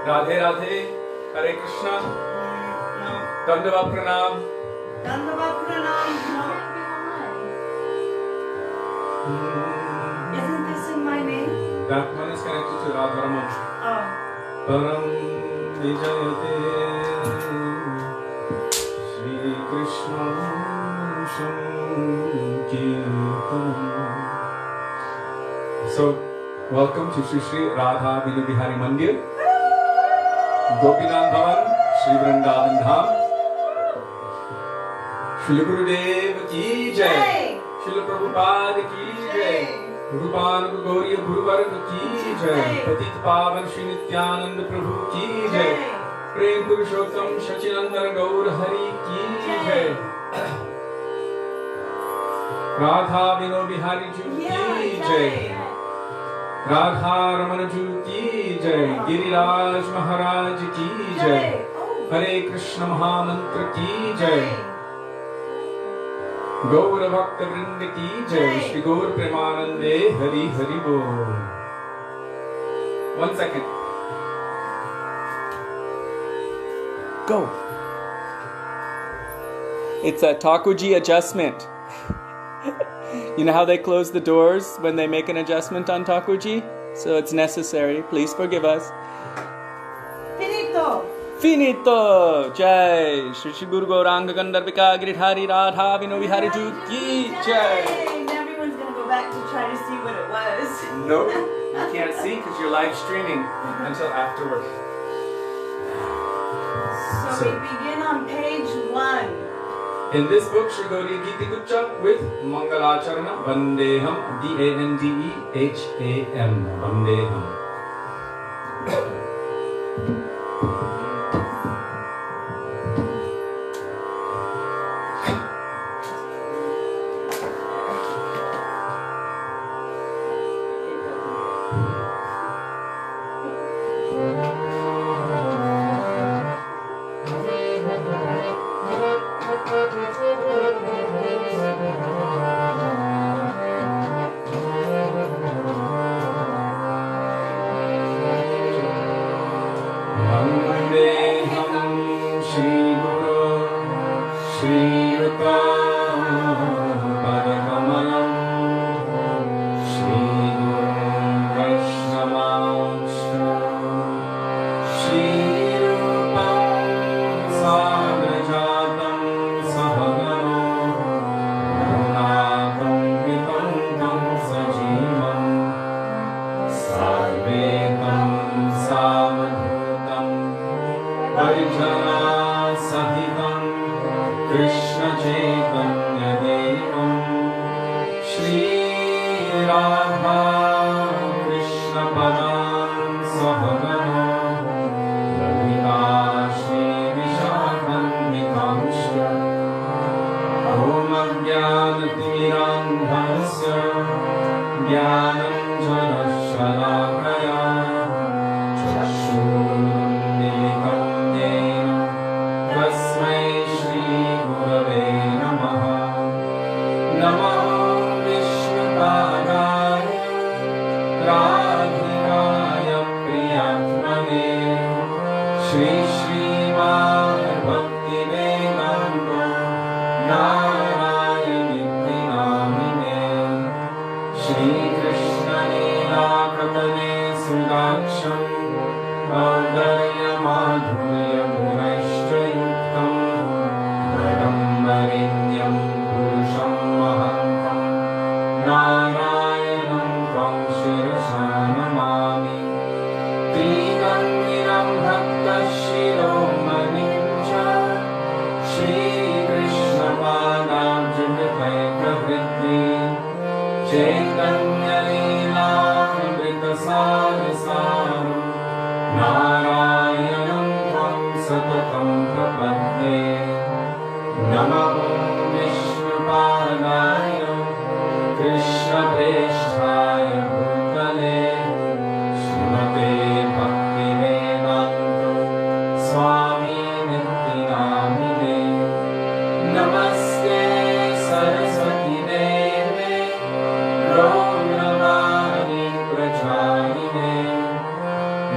Radhe Radhe, Hare Krishna, Dandavat Pranam. Dandavat Pranam. Isn't this in my name? That one is connected to Radharaman. Oh. Param Vijayate Shri Krishna Sankirtanam. So, welcome to Shri Shri Radha Vinu Bihari Mandir, Gopinath Bhavan, Shri Vrindavan Dham. Srila Gurudev ki jai, Srila Prabhupada ki jai, Rupanuk Gauriya Guruvarg ki jai, Patit Pavan Shri Nityananda Prabhu ki jai, Prem Purushottam Shachinandan Gaur Hari ki jai, Radha Vinu Bihari Ju ki jai, Radha Ramana Ju ki jai, Giriraj Maharaj ki jai, Hare Krishna Mahamantra ki jai, Gaur Bhakta Vrinda ki jai, Shri Gaur Premanande Hari Hari Bol. 1 second. Go. It's a Thakurji adjustment. You know how they close the doors when they make an adjustment on Thakurji? So it's necessary. Please forgive us. Finito. Finito! Jai! Shri Shri Guru Gauranga Gandharvika Giridhari Radha Vinu Vihari Ju ki jai! And everyone's going to go back to try to see what it was. Nope, you can't see because you're live streaming until afterward. So we begin on page 1. In this book, Shri Gauri Giti Guccha with Mangalacharana Vandeham, Dandeham, Vandeham.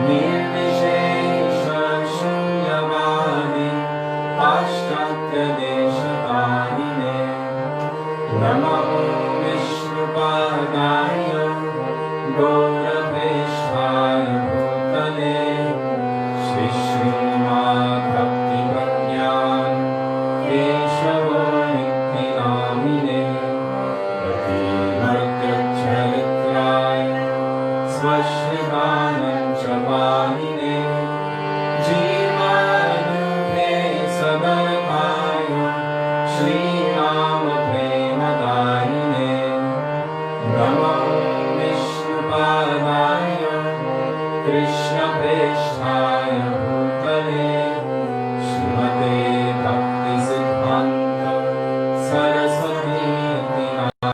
Nirvishe Krishna Preshthaya Bhutale Srimate Bhakti Siddhanta Saraswati Name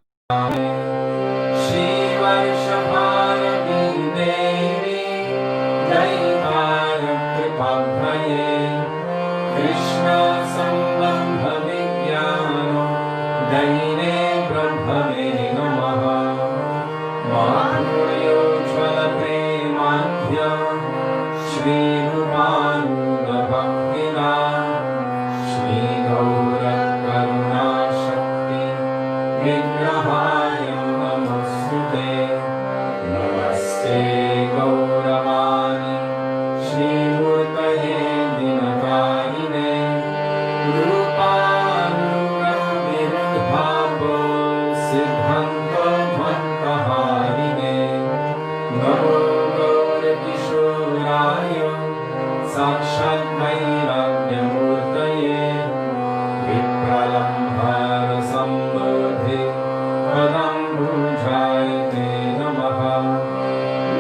Shri Vaishnava Devi Daitara Kripabhaye Krishna Sambandha Vigyano Daine Brahmave Namaha Madhuryo Jvala Premadhya Shri Rupanuga Bhaktina Shri Gaura Karuna Shakti Vigrahaya Namostute Namaste Gauravani Shri Murtaye Dinakarine Rupanuga Viruddhabo Siddhanta Dvantaharine Namo Gaura Kishoraya Sakshat Vairagya Murtaye Vipralambhara Sambodhi Padam Bhujayate Namaha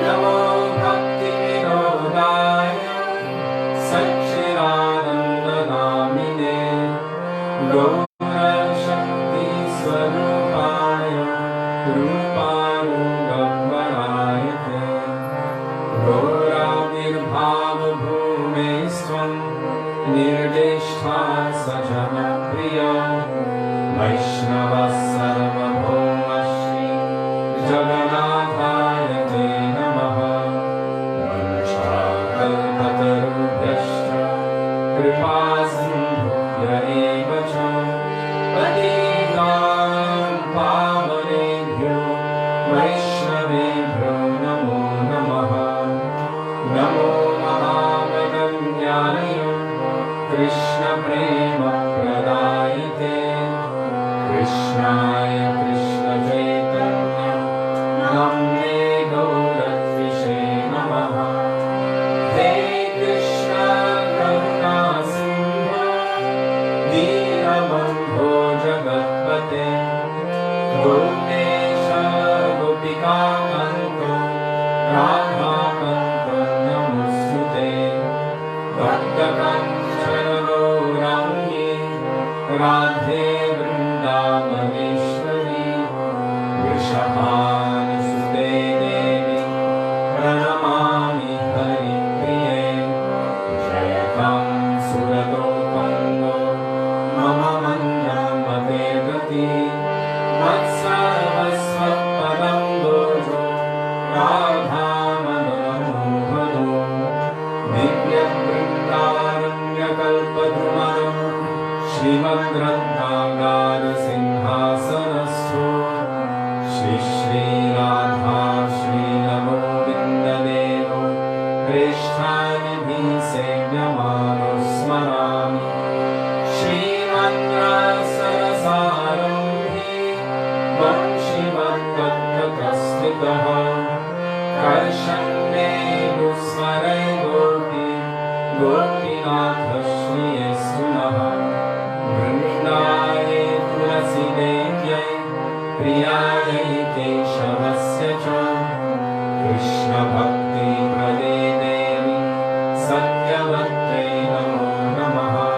Namo Bhakti Vinodaya Satchidananda Namine Gaura Shakti Swarupaya Rupanugambarayate Gaura Virbhava Bhumestvam Nirdeshta Sajana Priya Vaishnava Sarvabhauma Shri Jagannatayate Namaha Vanchakalpatarubhyascha Kripa Sindhubhya eva cha Patitanam Pavanebhyo Vaishnavebhyo Namo Namaha Namo Mahavadanyaya Krishna Prema Pradayate Krishnaya Krishna Chaitanya Namne Gauratvishe Namaha Hey Krishna Karuna Sindhu Dinabandho Jagatpate Gopesha Gopika Kanto Radha Kanto Namostute Bhakta Kanchana Gaurangi Radhe Vrindavaneshwari Vrishabhanusute Devi Pranamami Haripriye Jayatam Suratopando Mama Mandam Madhevati Vatsavasvatpadam Dojo Radha Madanamohano Divya Vrindaranya Kalpadrumano Srimad Radhagara Sinhasanastho Shri Shri Radha Shri Namo Vindadevo Krishnanidhi Sevyamano Smarami Srimad Rasarasaramhi Vanshivadvattakastritaha Karshanne Nusmarai Gopi Gopinatha Shri Esunaha Vrindaye Tulasi Devyai Priyaye Keshavasya Cha Krishna Bhakti Prade Devi Satyavatre Namo Namaha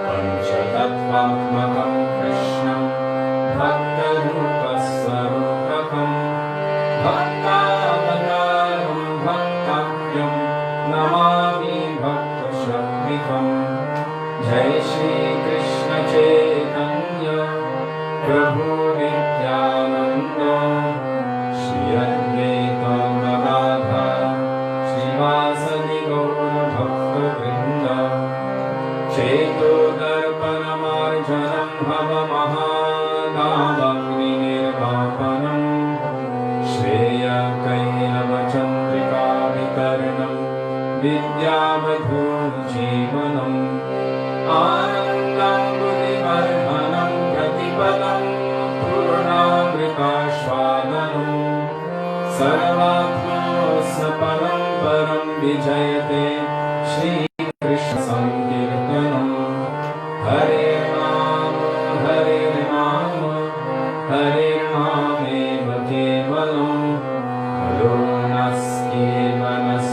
Panchatattvatmakam Krishnam Bhaktarupa Swarupakam Bhaktavataram Bhaktavyam Namami Bhakta Shakvikam Jai Shri Krishna Chaitanya Prabhu Nityananda Shri Advaita Gadadhar Srivasadi Gaura Bhakta Vrinda Cheto Darpanamarjanam Bhava Mahadavagni Nirvapanam Shreya Kailava Chandrika Vikarnam Vidyavadhu Jivanam Anandam Buddhivardhanam Pratipadam Purnamrita Shvadanam Sarvatma Saparam Param Vijayate Shri Krishna Sankirtanam Hare Rama Hare Rama Hare Rama Kevalam Halo Naski Manas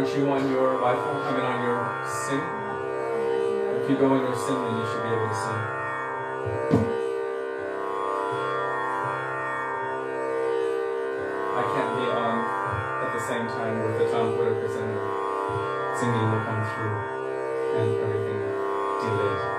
Aren't you on your Wi-Fi? I mean, on your SIM? If you go on your SIM, then you should be able to sing. I can't be on at the same time with the Tom Twitter because then the singing will come through and everything delayed.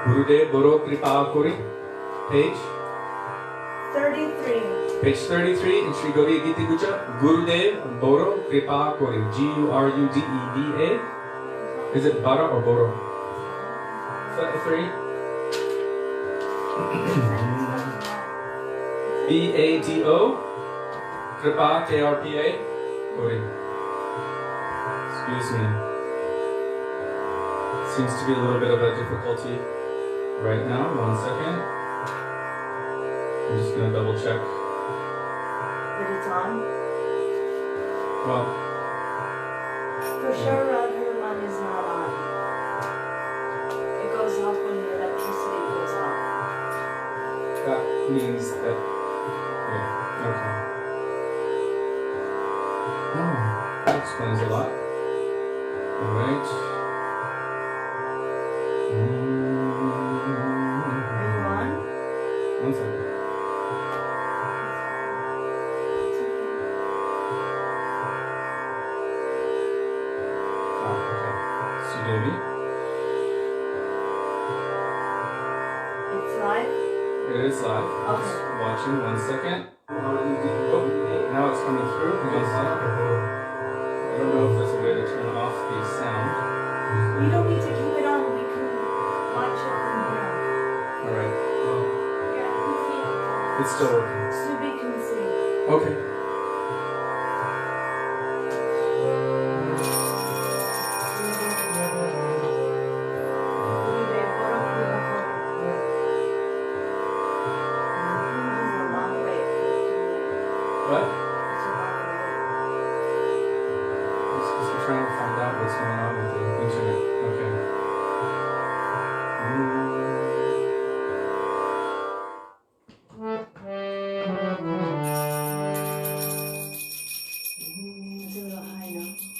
Gurudev Boro Kripa Kori, page 33. Page 33 in Sri Gaudiya Gita Guja, Gurudev Boro Kripa Kori, Gurudeva. Is it Bara or Boro? 3. Bado, Kripa, Krpa, Kori. Excuse me. Seems to be a little bit of a difficulty right now. 1 second. I'm just going to double check. But it's on. Well, For sure, her one is not on. It goes off when the electricity goes off. that means that. Yeah, okay. Oh, that explains a lot. Alright. Are you on? 1 second. Okay. Sudevi. It's live? It is live. Okay. Just watching. 1 second. Oh, now it's coming through. 1 second. I don't know if there's a way to turn off the sound. You don't need to keep it on. We can watch it from here. Alright. Well, Yeah, I can see it. it's still working. Subi can see. Okay. What? Just trying to find out what's going on with the internet. Okay. It's a little high now.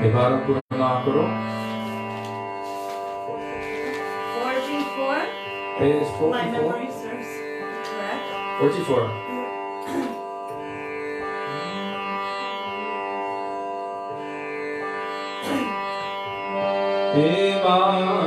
एक बार पूरा करो. 44. Page My 44. memory serves correct. 44. Bye.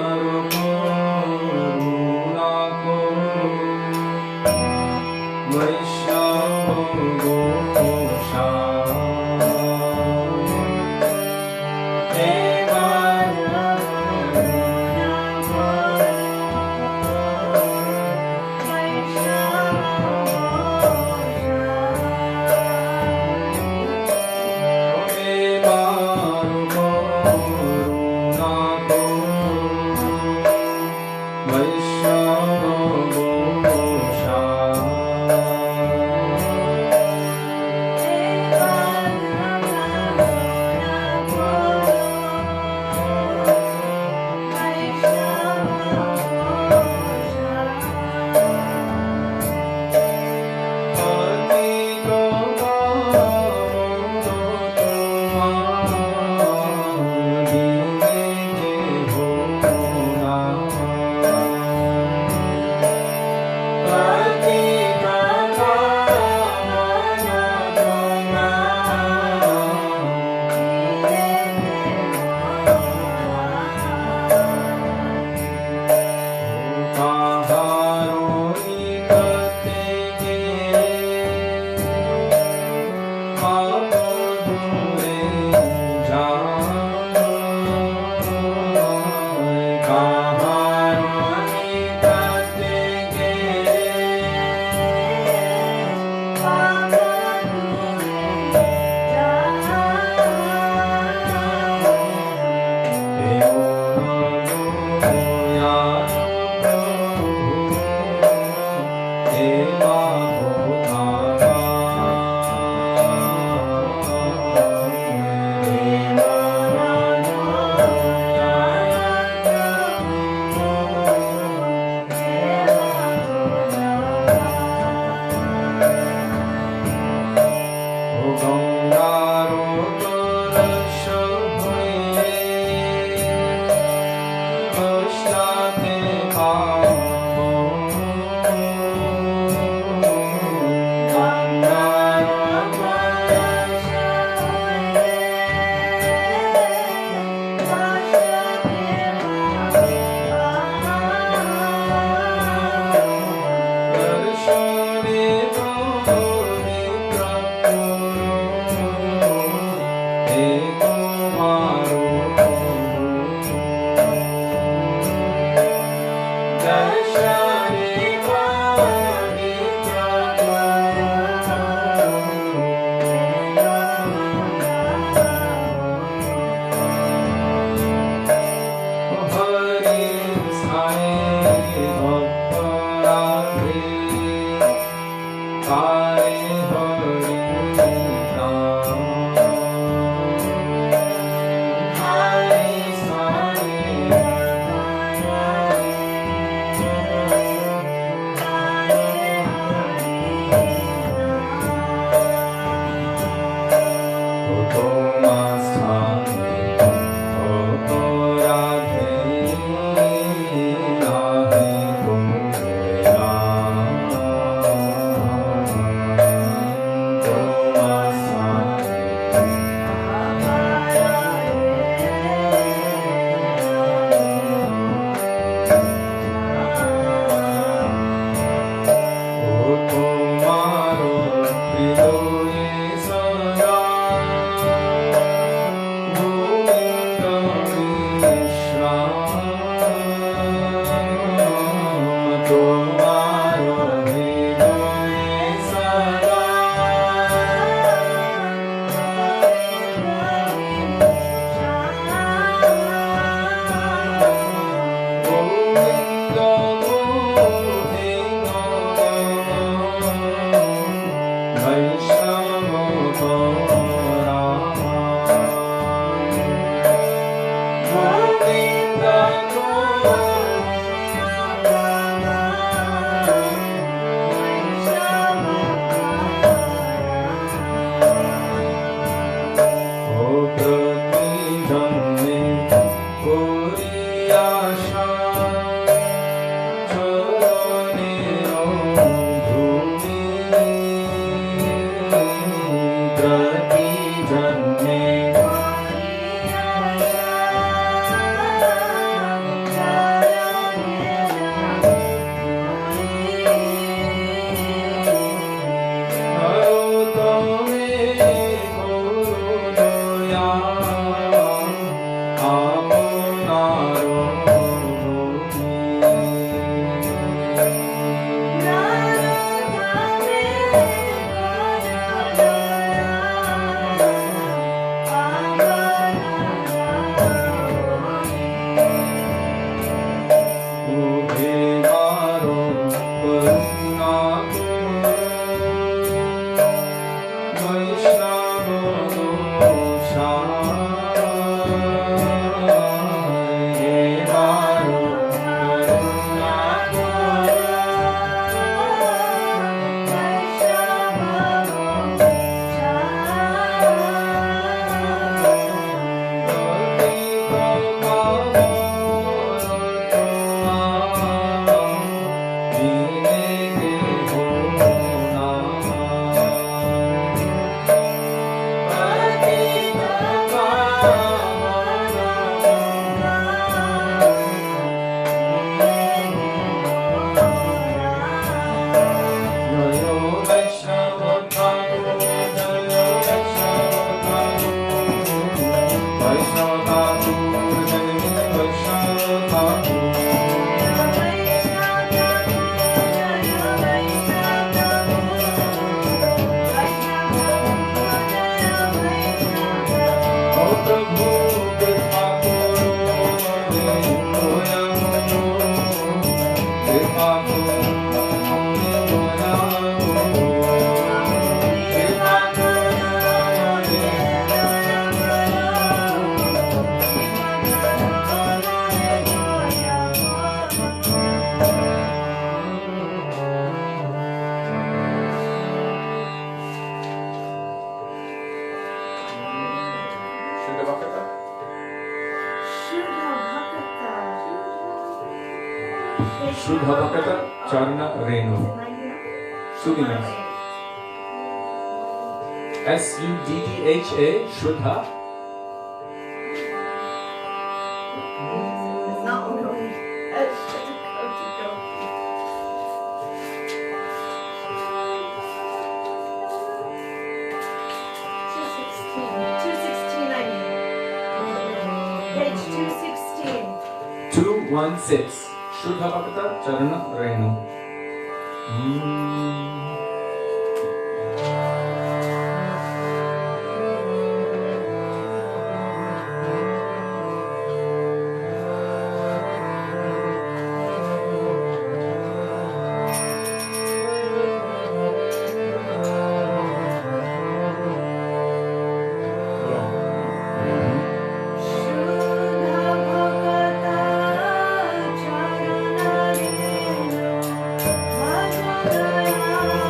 Shuddha Bhakata Charna Renu. Sudina. Suddah, Shuddha. It's not going. It's difficult to go. 1-6. Shuddha Bhakta Charana Renu. Shudha Bhakata Charana Renu Bhajadaya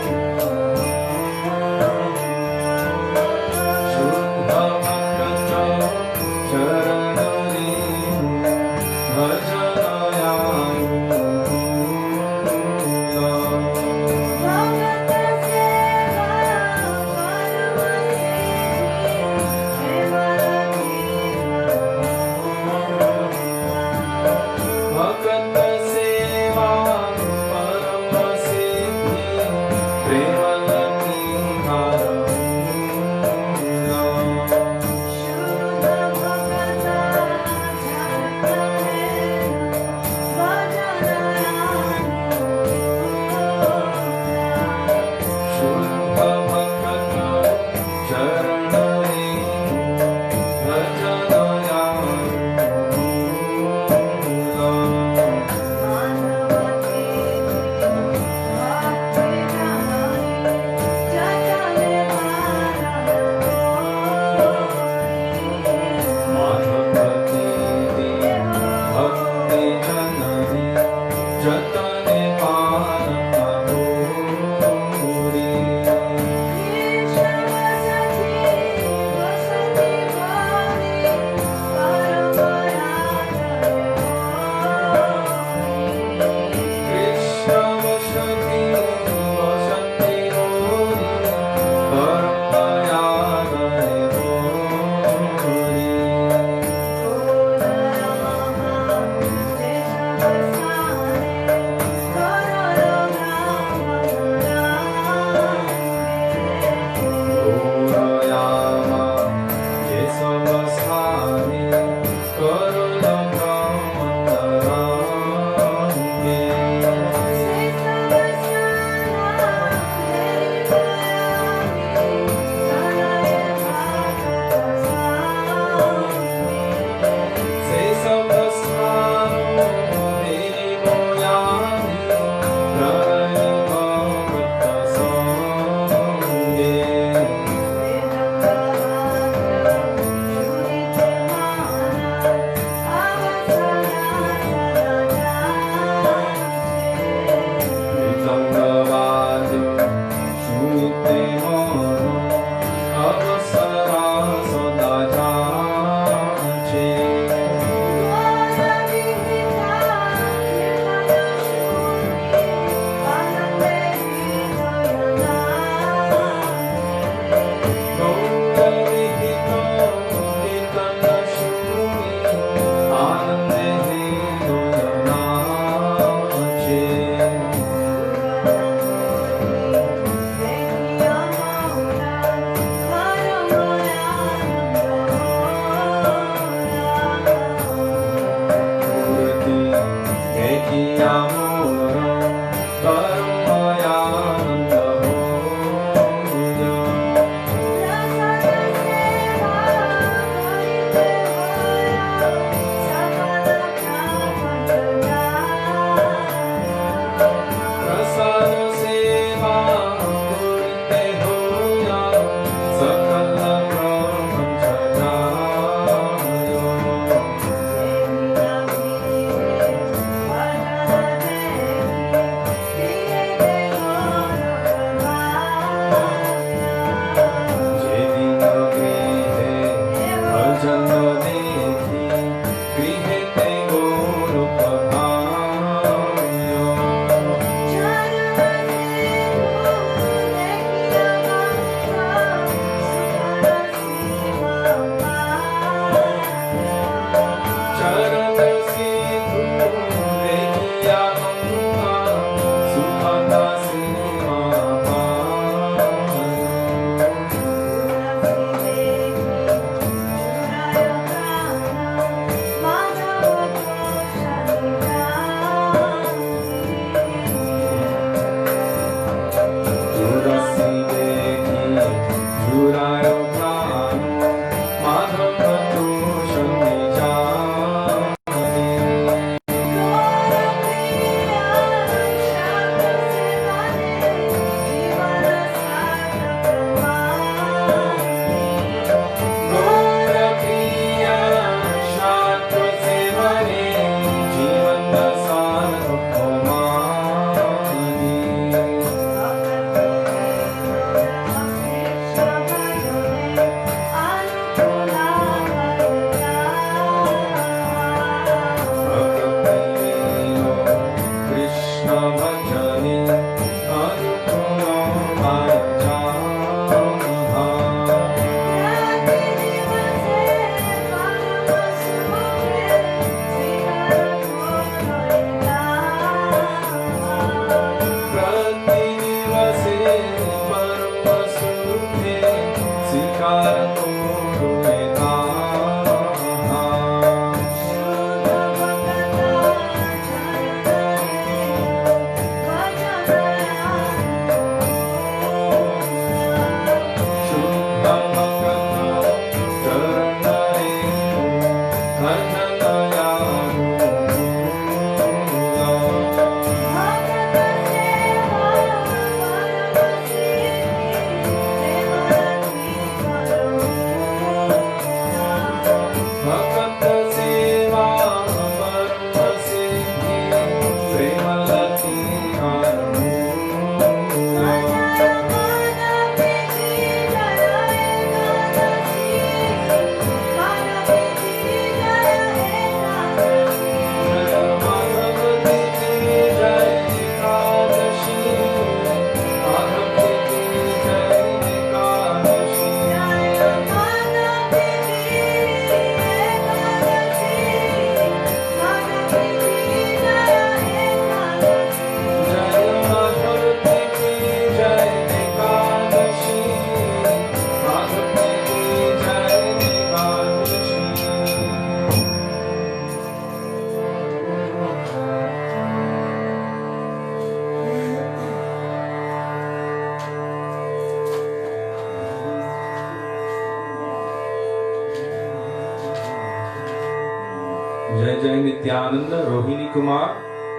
Jaya Jaya Nityananda, Rohini Kumar,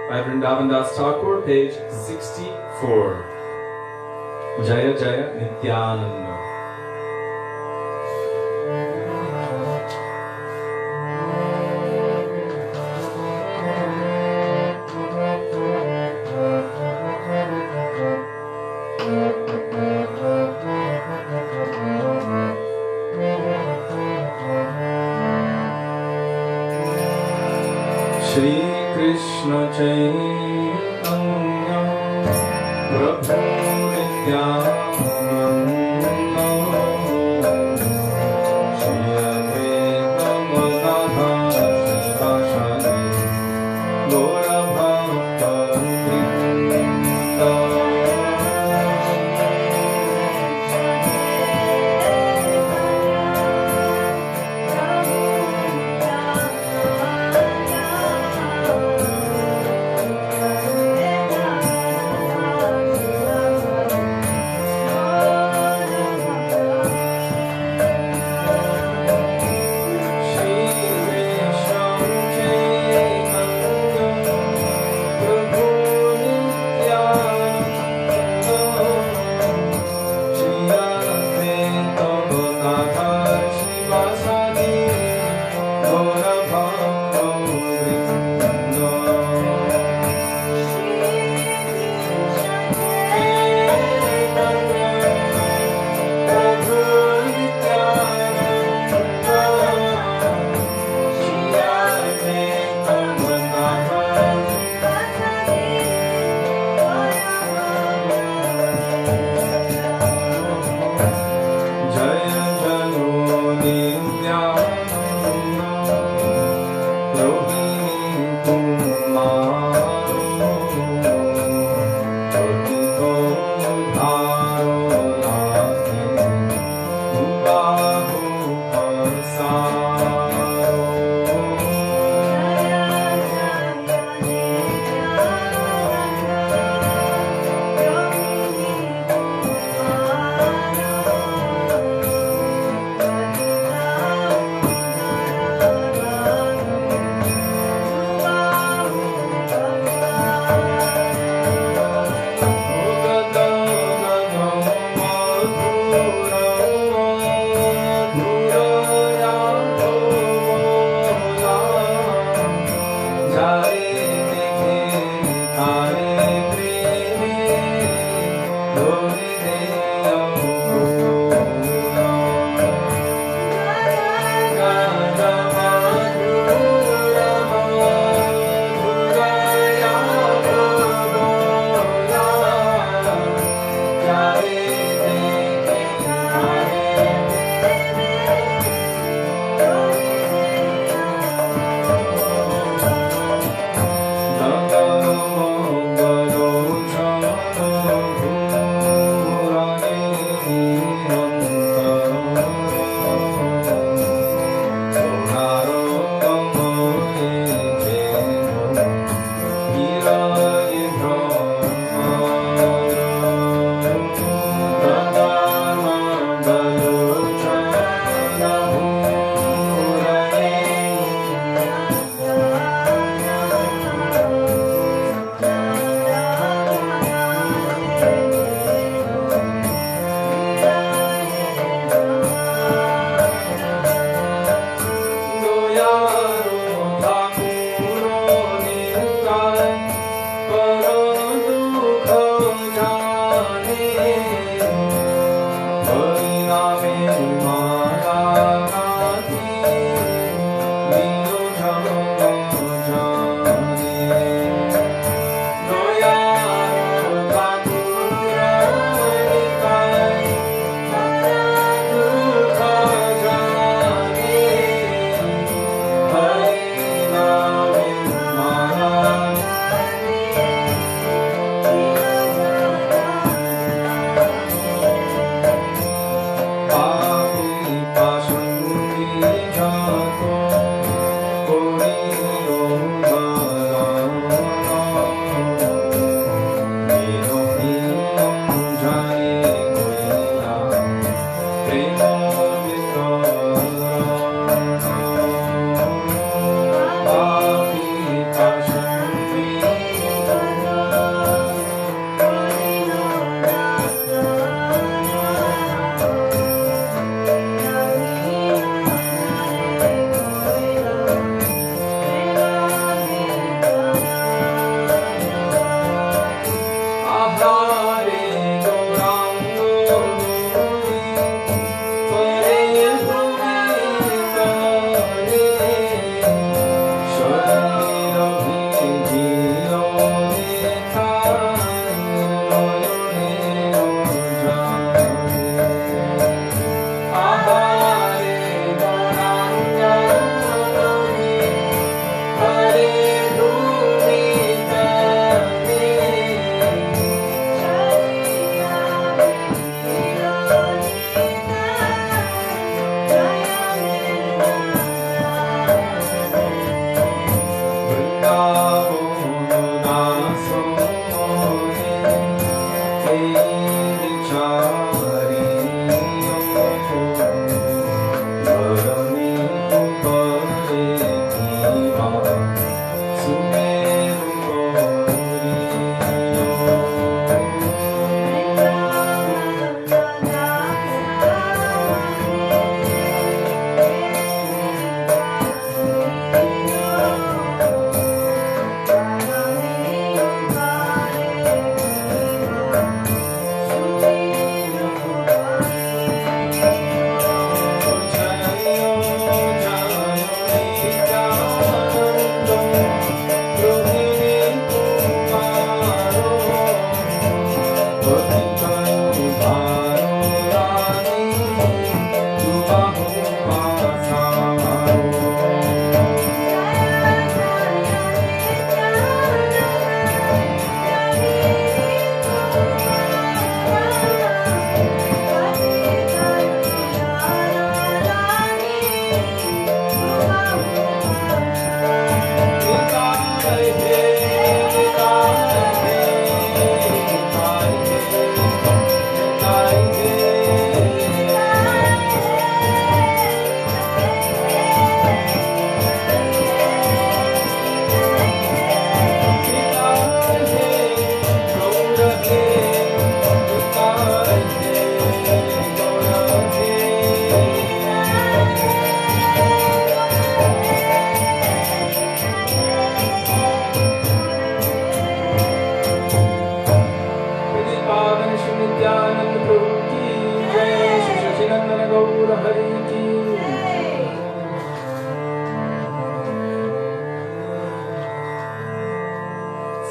by Vrindavan Das Thakur, page 64. Jaya Jaya Nityananda. Shri Krishna Chaitanya Prabhu Nityananda Shri Advaita Gadadhara Srivasadi Gaura Bhakta Vrinda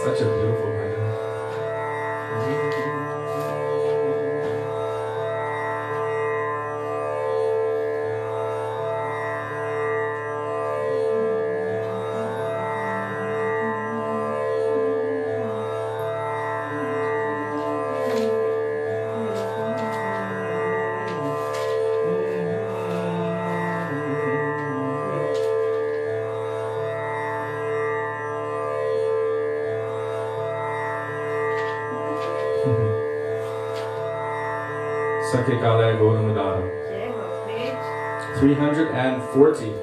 Such a beautiful bhajan. Sakhe Kalaya Gauramadaram. 340.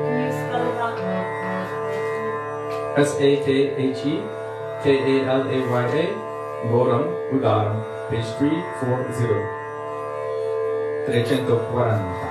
Can you spell it out? Sakhekalaya Gauram Udaram. Page 340. 340.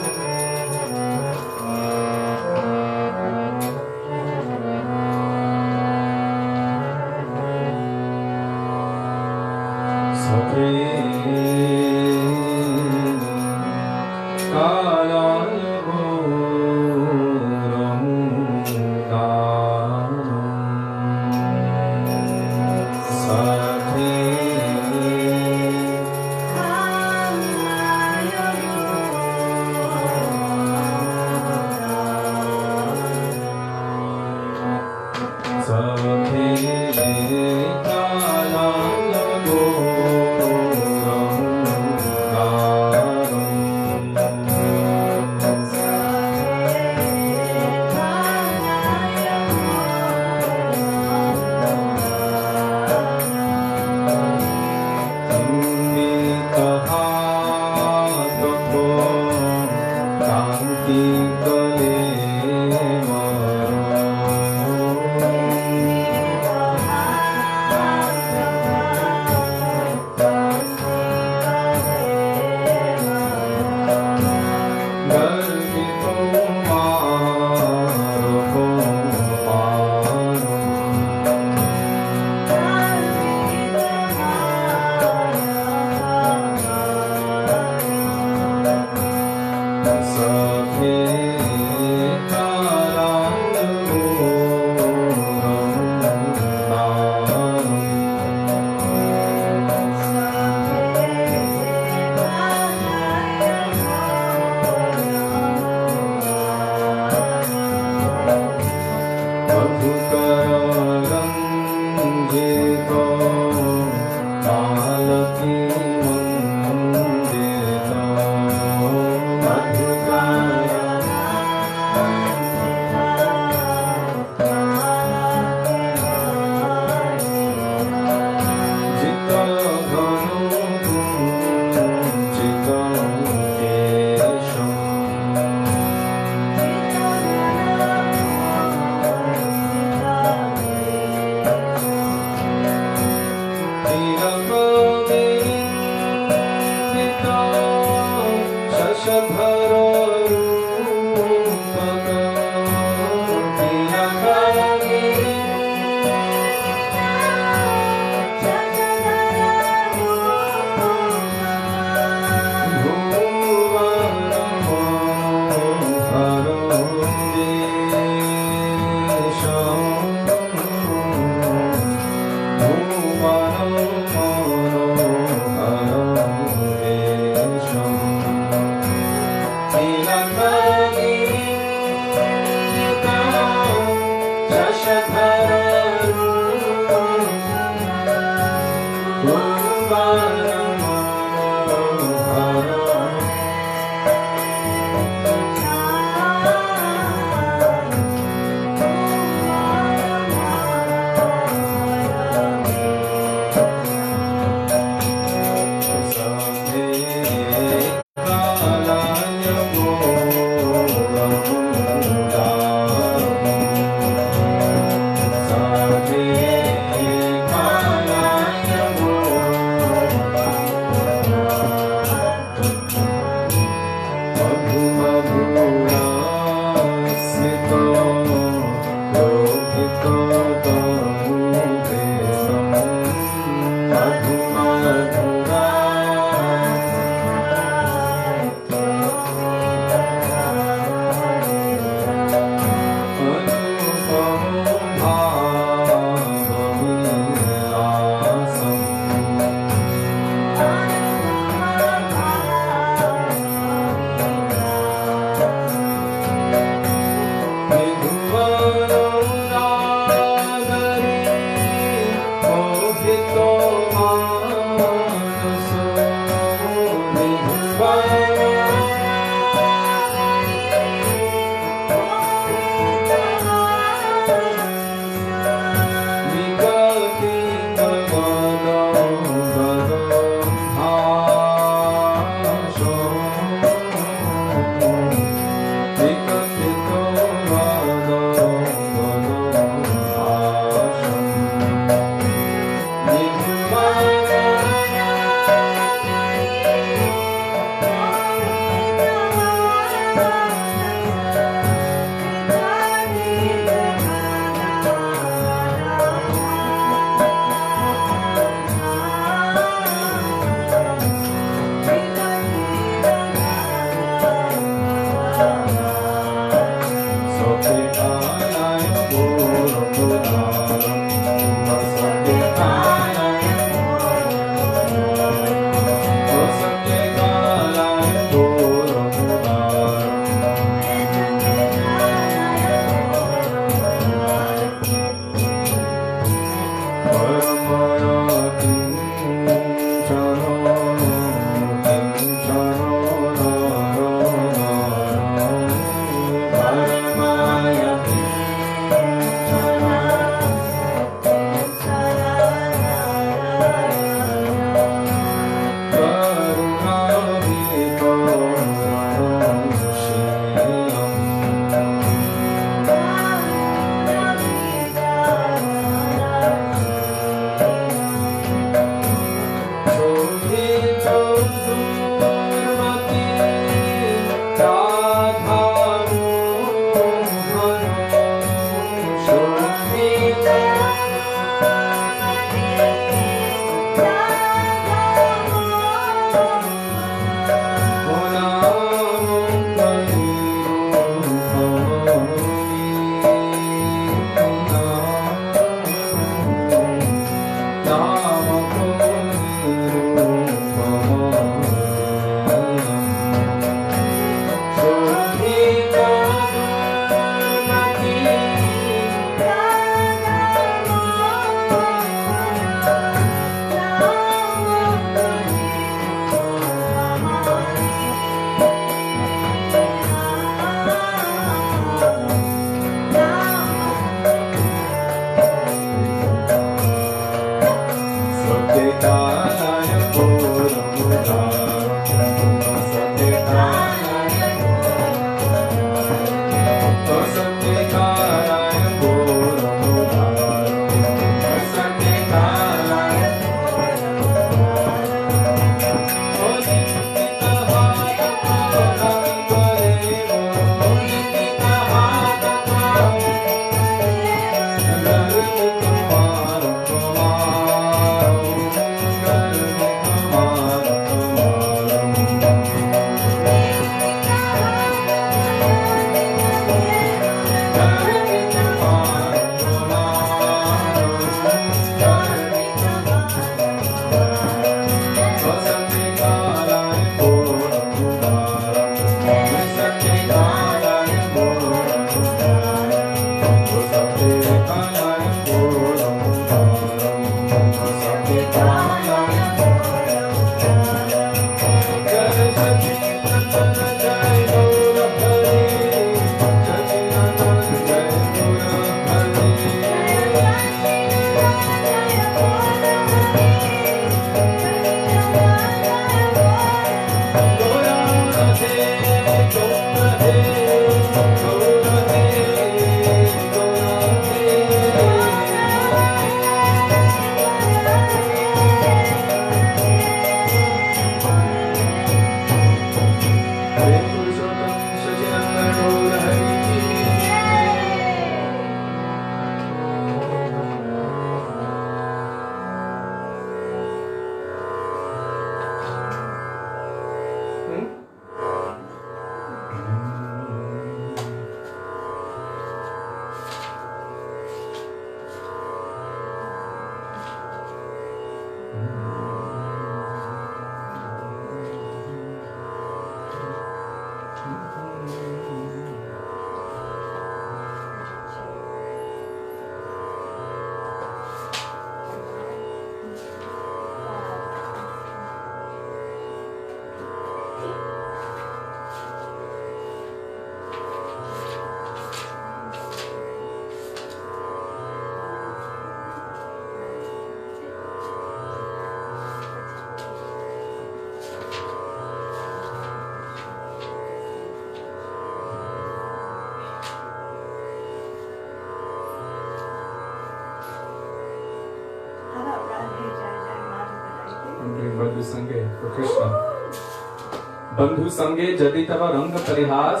Bandhu Sange Jadi Tava Ranga Parihas,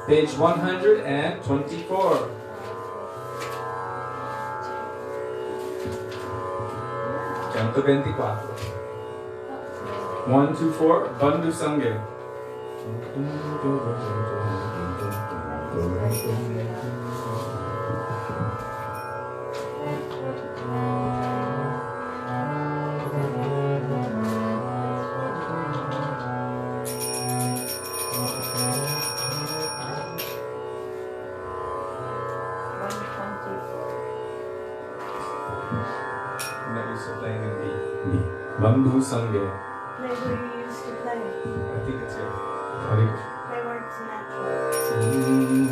page 124. Canto 24. 1, 2, 4, Bandhu Sange. Bandhu Sange. Play where you used to play. I think it's here. Hare Krishna. Play where it's natural.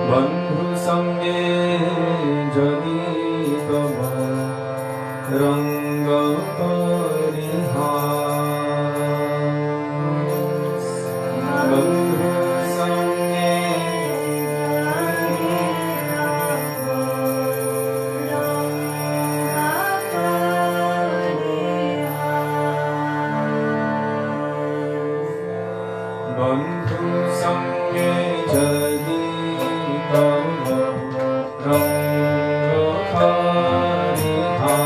Bandhu Sange Jadi Tava Ranga Parihas. Bandhu Sange Bandhu Sange Jadi Tava Ranga Parihas.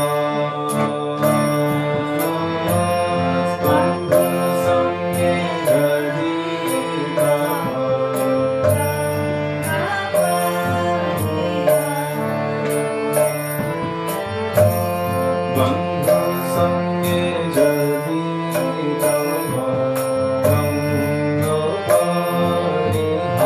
Bandhu Sange Jadi Tava Bandhu Sange Jadi Tava Ranga Parihas.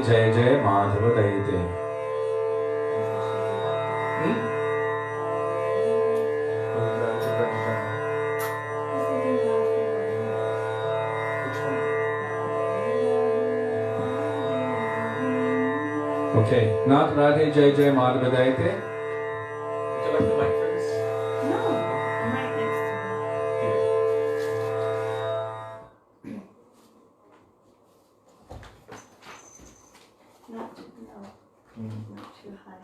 जय जय माधव दैते। Okay, not Radhe Jai Jai Madhava Daite. Would you like the mic for this? No, I'm right next to you. Not too high.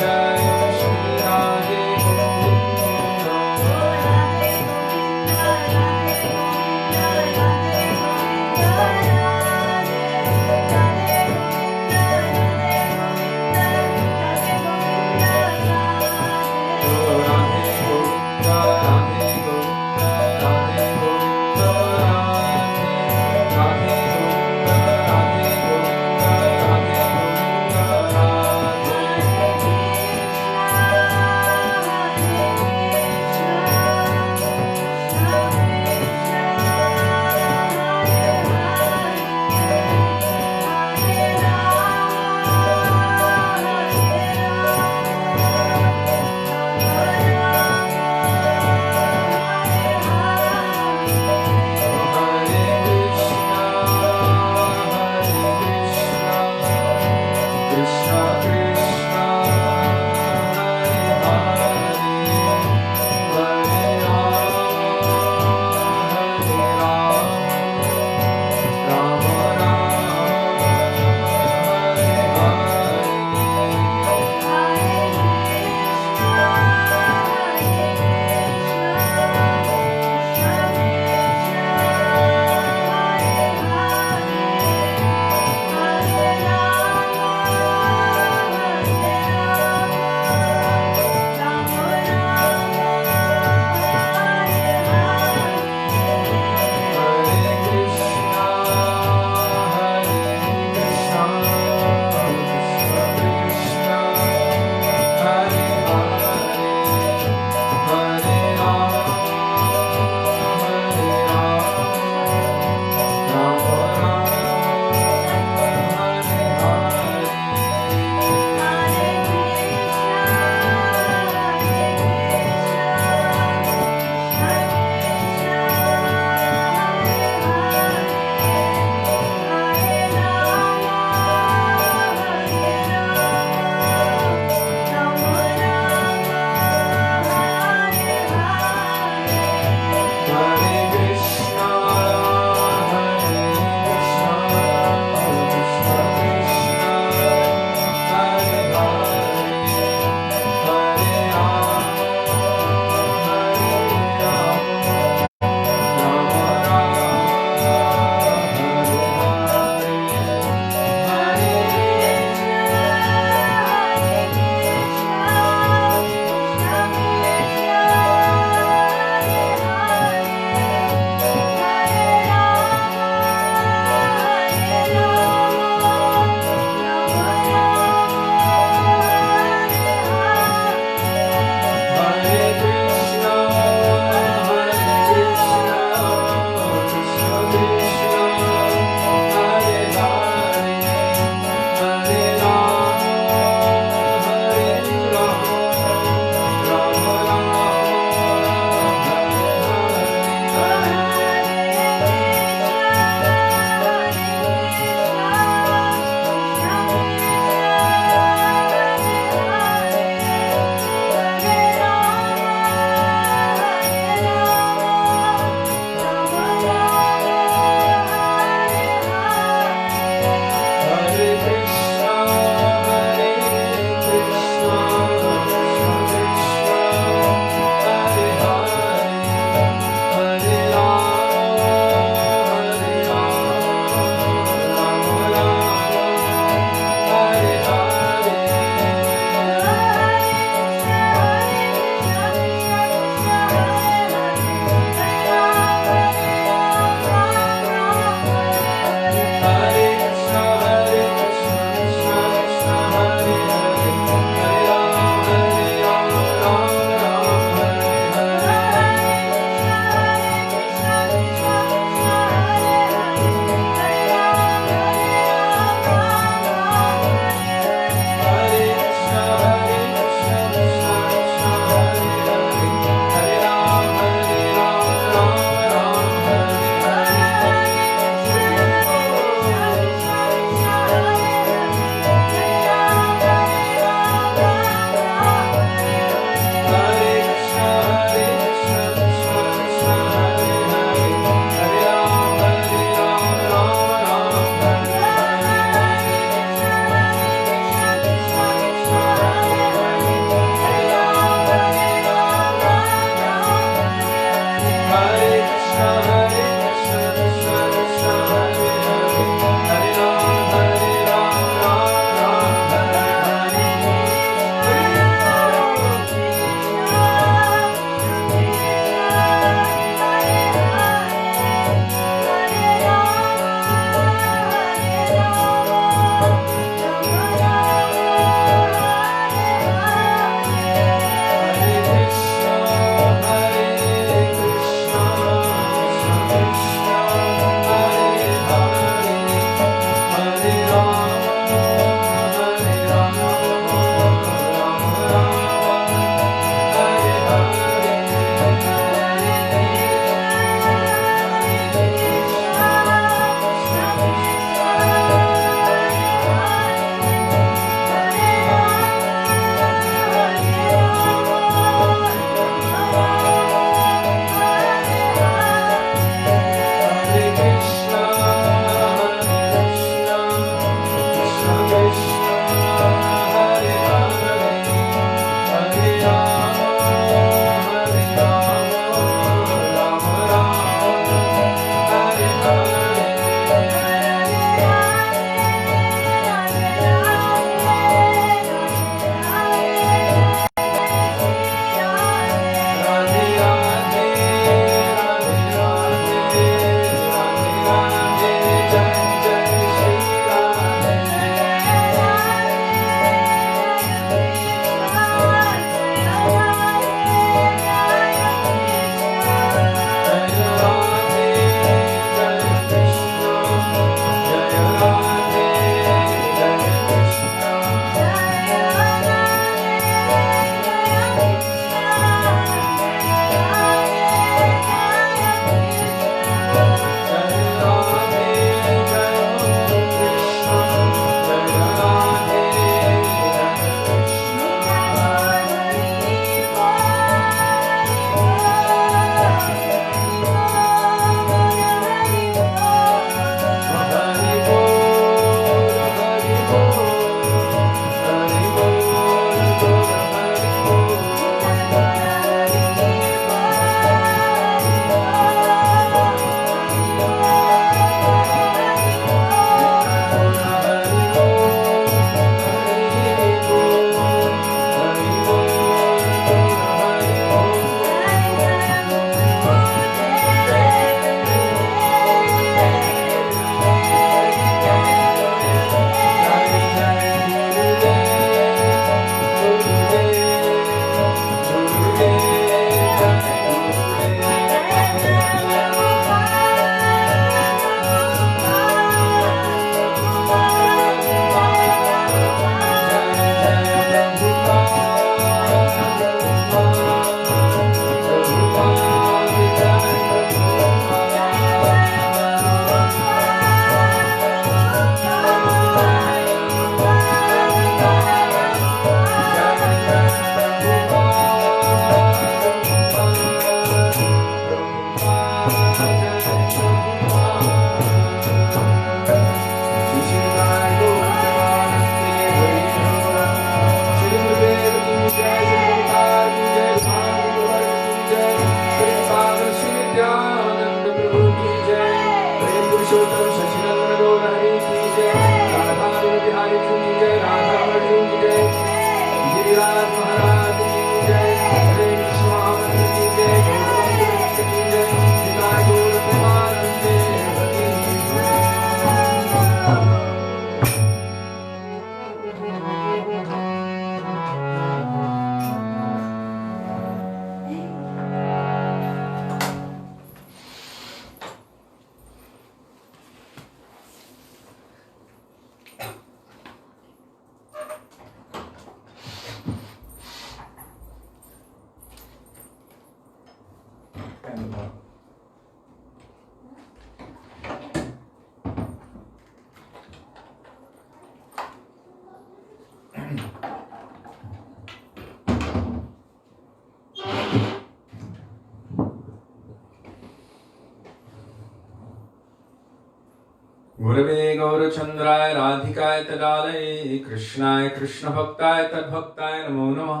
गुरवे गौरचंद्राय राधिकाय तदालये कृष्णाय कृष्णभक्ताय तद्भक्ताय नमो नमः।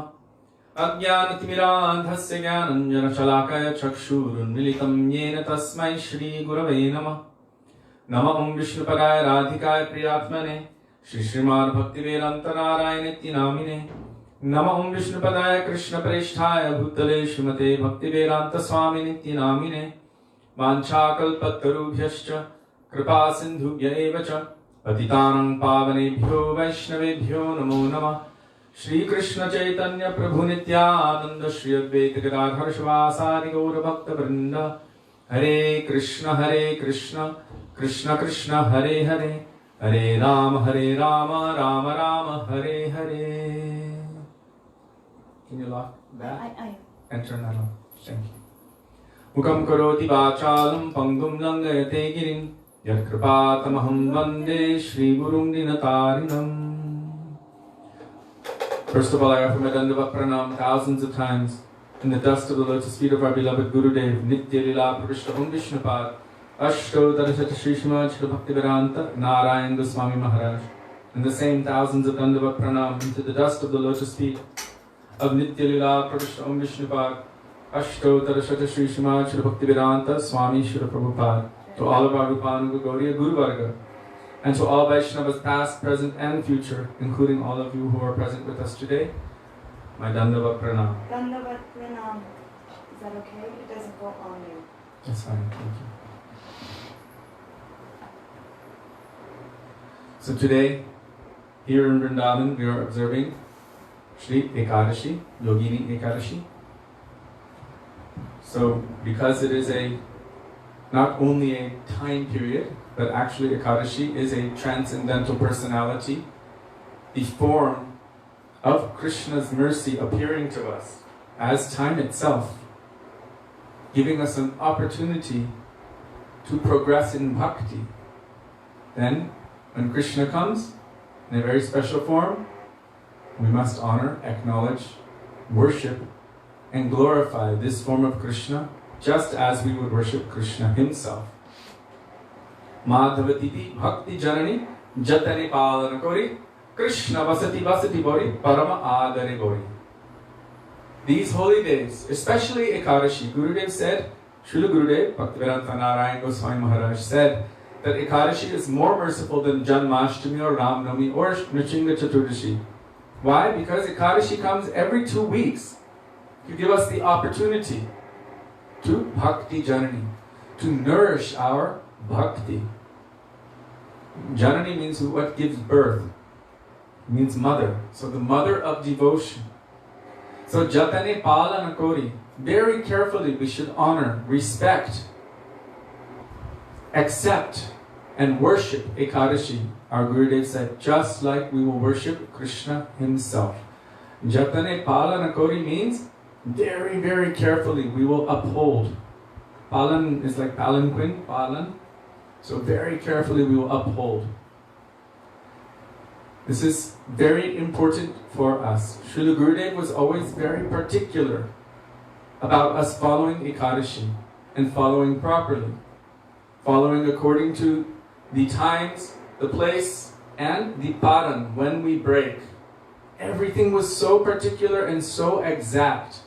अज्ञानतिमिरान्धस्य ज्ञानञ्जनशलाकया चक्षुरुन्मीलितं येन तस्मै श्रीगुरवे नमः। नमः ॐ विष्णुपदाय राधिकाय प्रियात्मने श्रीमद् भक्तिवेदान्त नारायणेति नामिने। नमः ॐ विष्णुपदाय कृष्णप्रेष्ठाय भूतले श्रीमते भक्तिवेदान्त स्वामिनिति नामिने। वाञ्छाकल्पतरुभ्यश्च कृपा सिन्धुभ्य एव च पतितानां पावनेभ्यो वैष्णवेभ्यो नमो नमः। श्रीकृष्ण चैतन्य प्रभु नित्यानंद श्री अद्वैत गदाधर शिवासादि गौर भक्तवृंद। हरे कृष्ण कृष्ण कृष्ण हरे हरे, हरे Ram Ram Ram Hare Hare. Can you lock that? And turn that on. Thank you. Mukam karoti vācālam pangum langayate girim yat kripātamaham vande Shri Gurum Dinatarinam. First of all, I offer my Dandava Pranam thousands of times in the dust of the lotus feet of our beloved Gurudev, Nitya Lila Pravishta Vishnupad, Astottara Srimad Srila Bhaktivedanta, Narayan Goswami Maharaja. And the same thousands of Dandava Pranam into the dust of the lotus feet of Nitya Lila Pravishta Vishnupad, Astottara Srimad Srila Bhaktivedanta, Swami Srila Prabhupada, to all of our Rupanuga Gauriya Guru Varga, and to all Vaishnavas past, present and future, including all of you who are present with us today, my Dandava Pranam. Dandava Pranam. Is that okay? It doesn't go on you. That's fine, thank you. So today, here in Vrindavan, we are observing Shri Ekadashi, Yogini Ekadashi. So, because it is not only a time period, but actually Ekadashi is a transcendental personality, the form of Krishna's mercy appearing to us as time itself, giving us an opportunity to progress in bhakti. Then, when Krishna comes in a very special form, we must honor, acknowledge, worship, and glorify this form of Krishna just as we would worship Krishna himself. Madhavati bhakti janani jatani palana kori Krishna vasati bori parama adare bori. These holy days, especially Ekadashi, Gurudev said, Srila Gurudev, Bhaktivedanta Narayan Goswami Maharaj said that Ekadashi is more merciful than Janmashtami or Ramnami or Nrsimha Chaturdashi. Why? Because Ekadashi comes every 2 weeks to give us the opportunity to bhakti janani, to nourish our bhakti. Janani means what gives birth. It means mother. So the mother of devotion. So jatane palana kori. Very carefully we should honor, respect, accept, and worship Ekadashi. Our Gurudev said, just like we will worship Krishna himself. Jatane palana kori means very, very carefully we will uphold. Palan is like palanquin, palan. So very carefully we will uphold. This is very important for us. Srila Gurudev was always very particular about us following Ekadashi and following properly. Following according to the times, the place, and the paran, when we break. Everything was so particular and so exact.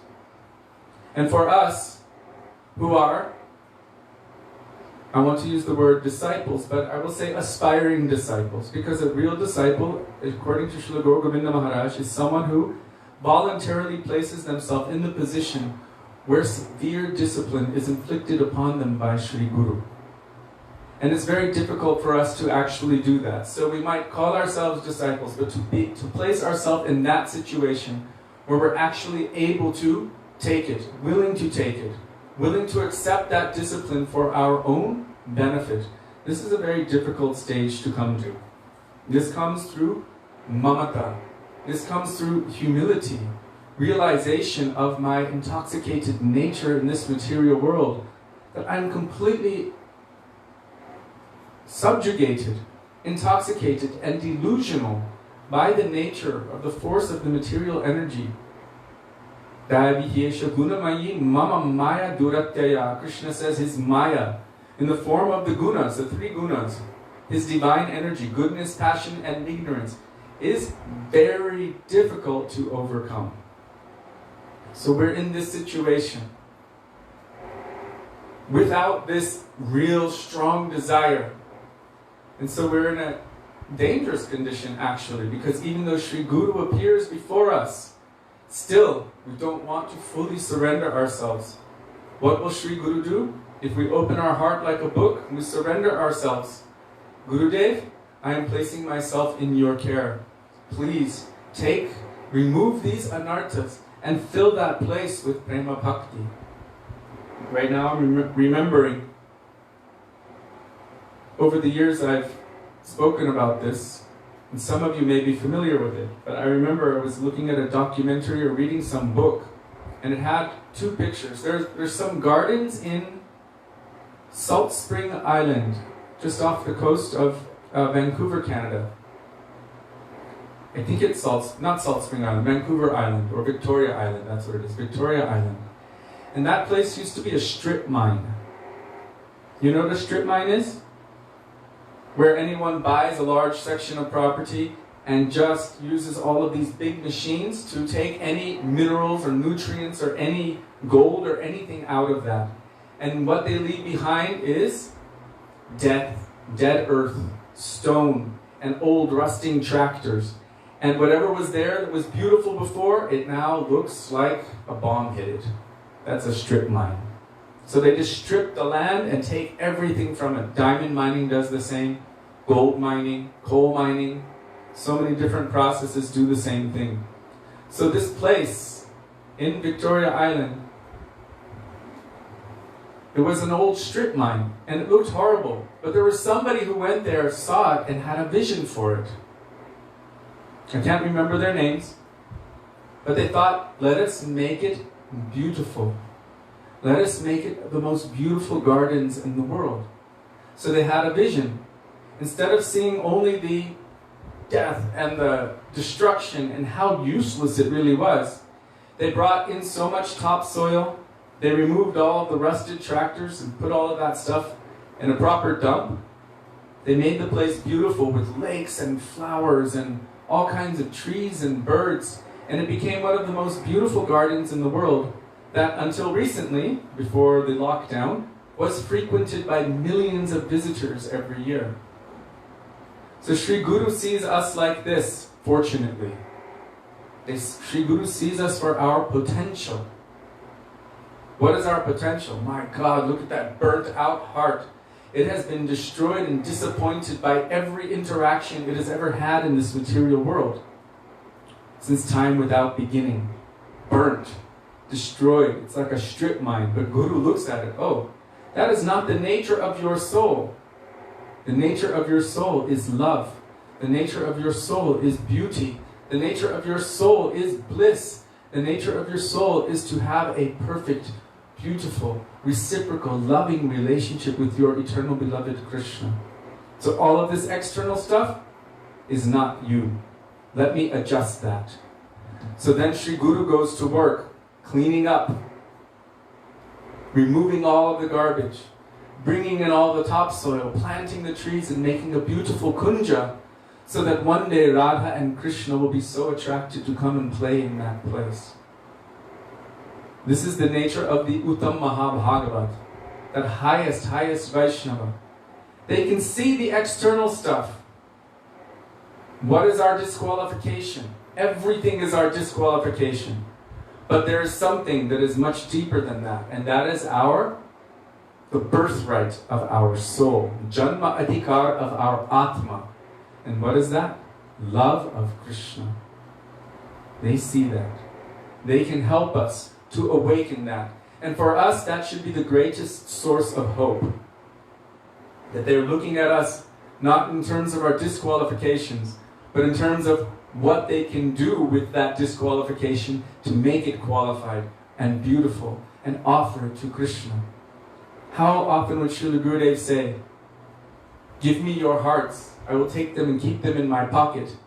And for us, who are, I want to use the word disciples, but I will say aspiring disciples, because a real disciple, according to Srila Gurudeva Maharaj, is someone who voluntarily places themselves in the position where severe discipline is inflicted upon them by Sri Guru. And it's very difficult for us to actually do that. So we might call ourselves disciples, but to place ourselves in that situation where we're actually able to take it, willing to accept that discipline for our own benefit. This is a very difficult stage to come to. This comes through mamata. This comes through humility, realization of my intoxicated nature in this material world, that I'm completely subjugated, intoxicated, and delusional by the nature of the force of the material energy. Mama Maya Duratyaya. Krishna says his Maya, in the form of the gunas, the 3 gunas, his divine energy, goodness, passion, and ignorance, is very difficult to overcome. So we're in this situation. Without this real strong desire. And so we're in a dangerous condition actually, because even though Sri Guru appears before us, still we don't want to fully surrender ourselves. What will Sri Guru do? If we open our heart like a book, we surrender ourselves. Gurudev, I am placing myself in your care. Please remove these anarthas and fill that place with prema bhakti. Right now I'm remembering, over the years I've spoken about this, and some of you may be familiar with it, but I remember I was looking at a documentary or reading some book, and it had two pictures. There's some gardens in Salt Spring Island, just off the coast of Vancouver, Canada. I think it's not Salt Spring Island, Vancouver Island, or Victoria Island, that's what it is, Victoria Island. And that place used to be a strip mine. You know what a strip mine is? Where anyone buys a large section of property and just uses all of these big machines to take any minerals or nutrients or any gold or anything out of that. And what they leave behind is dead earth, stone, and old rusting tractors. And whatever was there that was beautiful before, it now looks like a bomb hit it. That's a strip mine. So they just strip the land and take everything from it. Diamond mining does the same. Gold mining, coal mining. So many different processes do the same thing. So this place in Victoria Island, it was an old strip mine. And it looked horrible. But there was somebody who went there, saw it, and had a vision for it. I can't remember their names. But they thought, let us make it beautiful. Let us make it the most beautiful gardens in the world. So they had a vision. Instead of seeing only the death and the destruction and how useless it really was, they brought in so much topsoil, they removed all of the rusted tractors and put all of that stuff in a proper dump. They made the place beautiful with lakes and flowers and all kinds of trees and birds. And it became one of the most beautiful gardens in the world that until recently, before the lockdown, was frequented by millions of visitors every year. So Sri Guru sees us like this, fortunately. Sri Guru sees us for our potential. What is our potential? My God, look at that burnt out heart. It has been destroyed and disappointed by every interaction it has ever had in this material world. Since time without beginning. Burnt. Destroyed. It's like a strip mine. But Guru looks at it. Oh, that is not the nature of your soul. The nature of your soul is love. The nature of your soul is beauty. The nature of your soul is bliss. The nature of your soul is to have a perfect, beautiful, reciprocal, loving relationship with your eternal beloved Krishna. So all of this external stuff is not you. Let me adjust that. So then Sri Guru goes to work, cleaning up, removing all of the garbage, bringing in all the topsoil, planting the trees and making a beautiful kunja, so that one day Radha and Krishna will be so attracted to come and play in that place. This is the nature of the Uttam Mahabhagavat, that highest Vaisnava. They can see the external stuff. What is our disqualification? Everything is our disqualification. But there is something that is much deeper than that, and that is the birthright of our soul, Janma Adhikar of our Atma. And what is that? Love of Krishna. They see that. They can help us to awaken that. And for us, that should be the greatest source of hope. That they're looking at us not in terms of our disqualifications, but in terms of what they can do with that disqualification to make it qualified and beautiful and offer it to Krishna. How often would Srila Gurudev say, give me your hearts, I will take them and keep them in my pocket,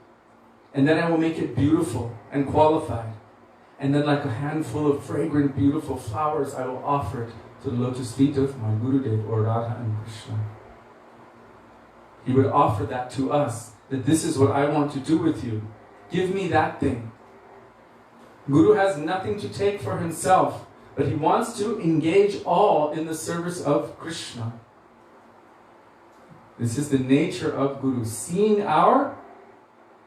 and then I will make it beautiful and qualified. And then like a handful of fragrant, beautiful flowers, I will offer it to the lotus feet of my Gurudev or Radha and Krishna. He would offer that to us, that this is what I want to do with you. Give me that thing. Guru has nothing to take for himself, but he wants to engage all in the service of Krishna. This is the nature of Guru, seeing our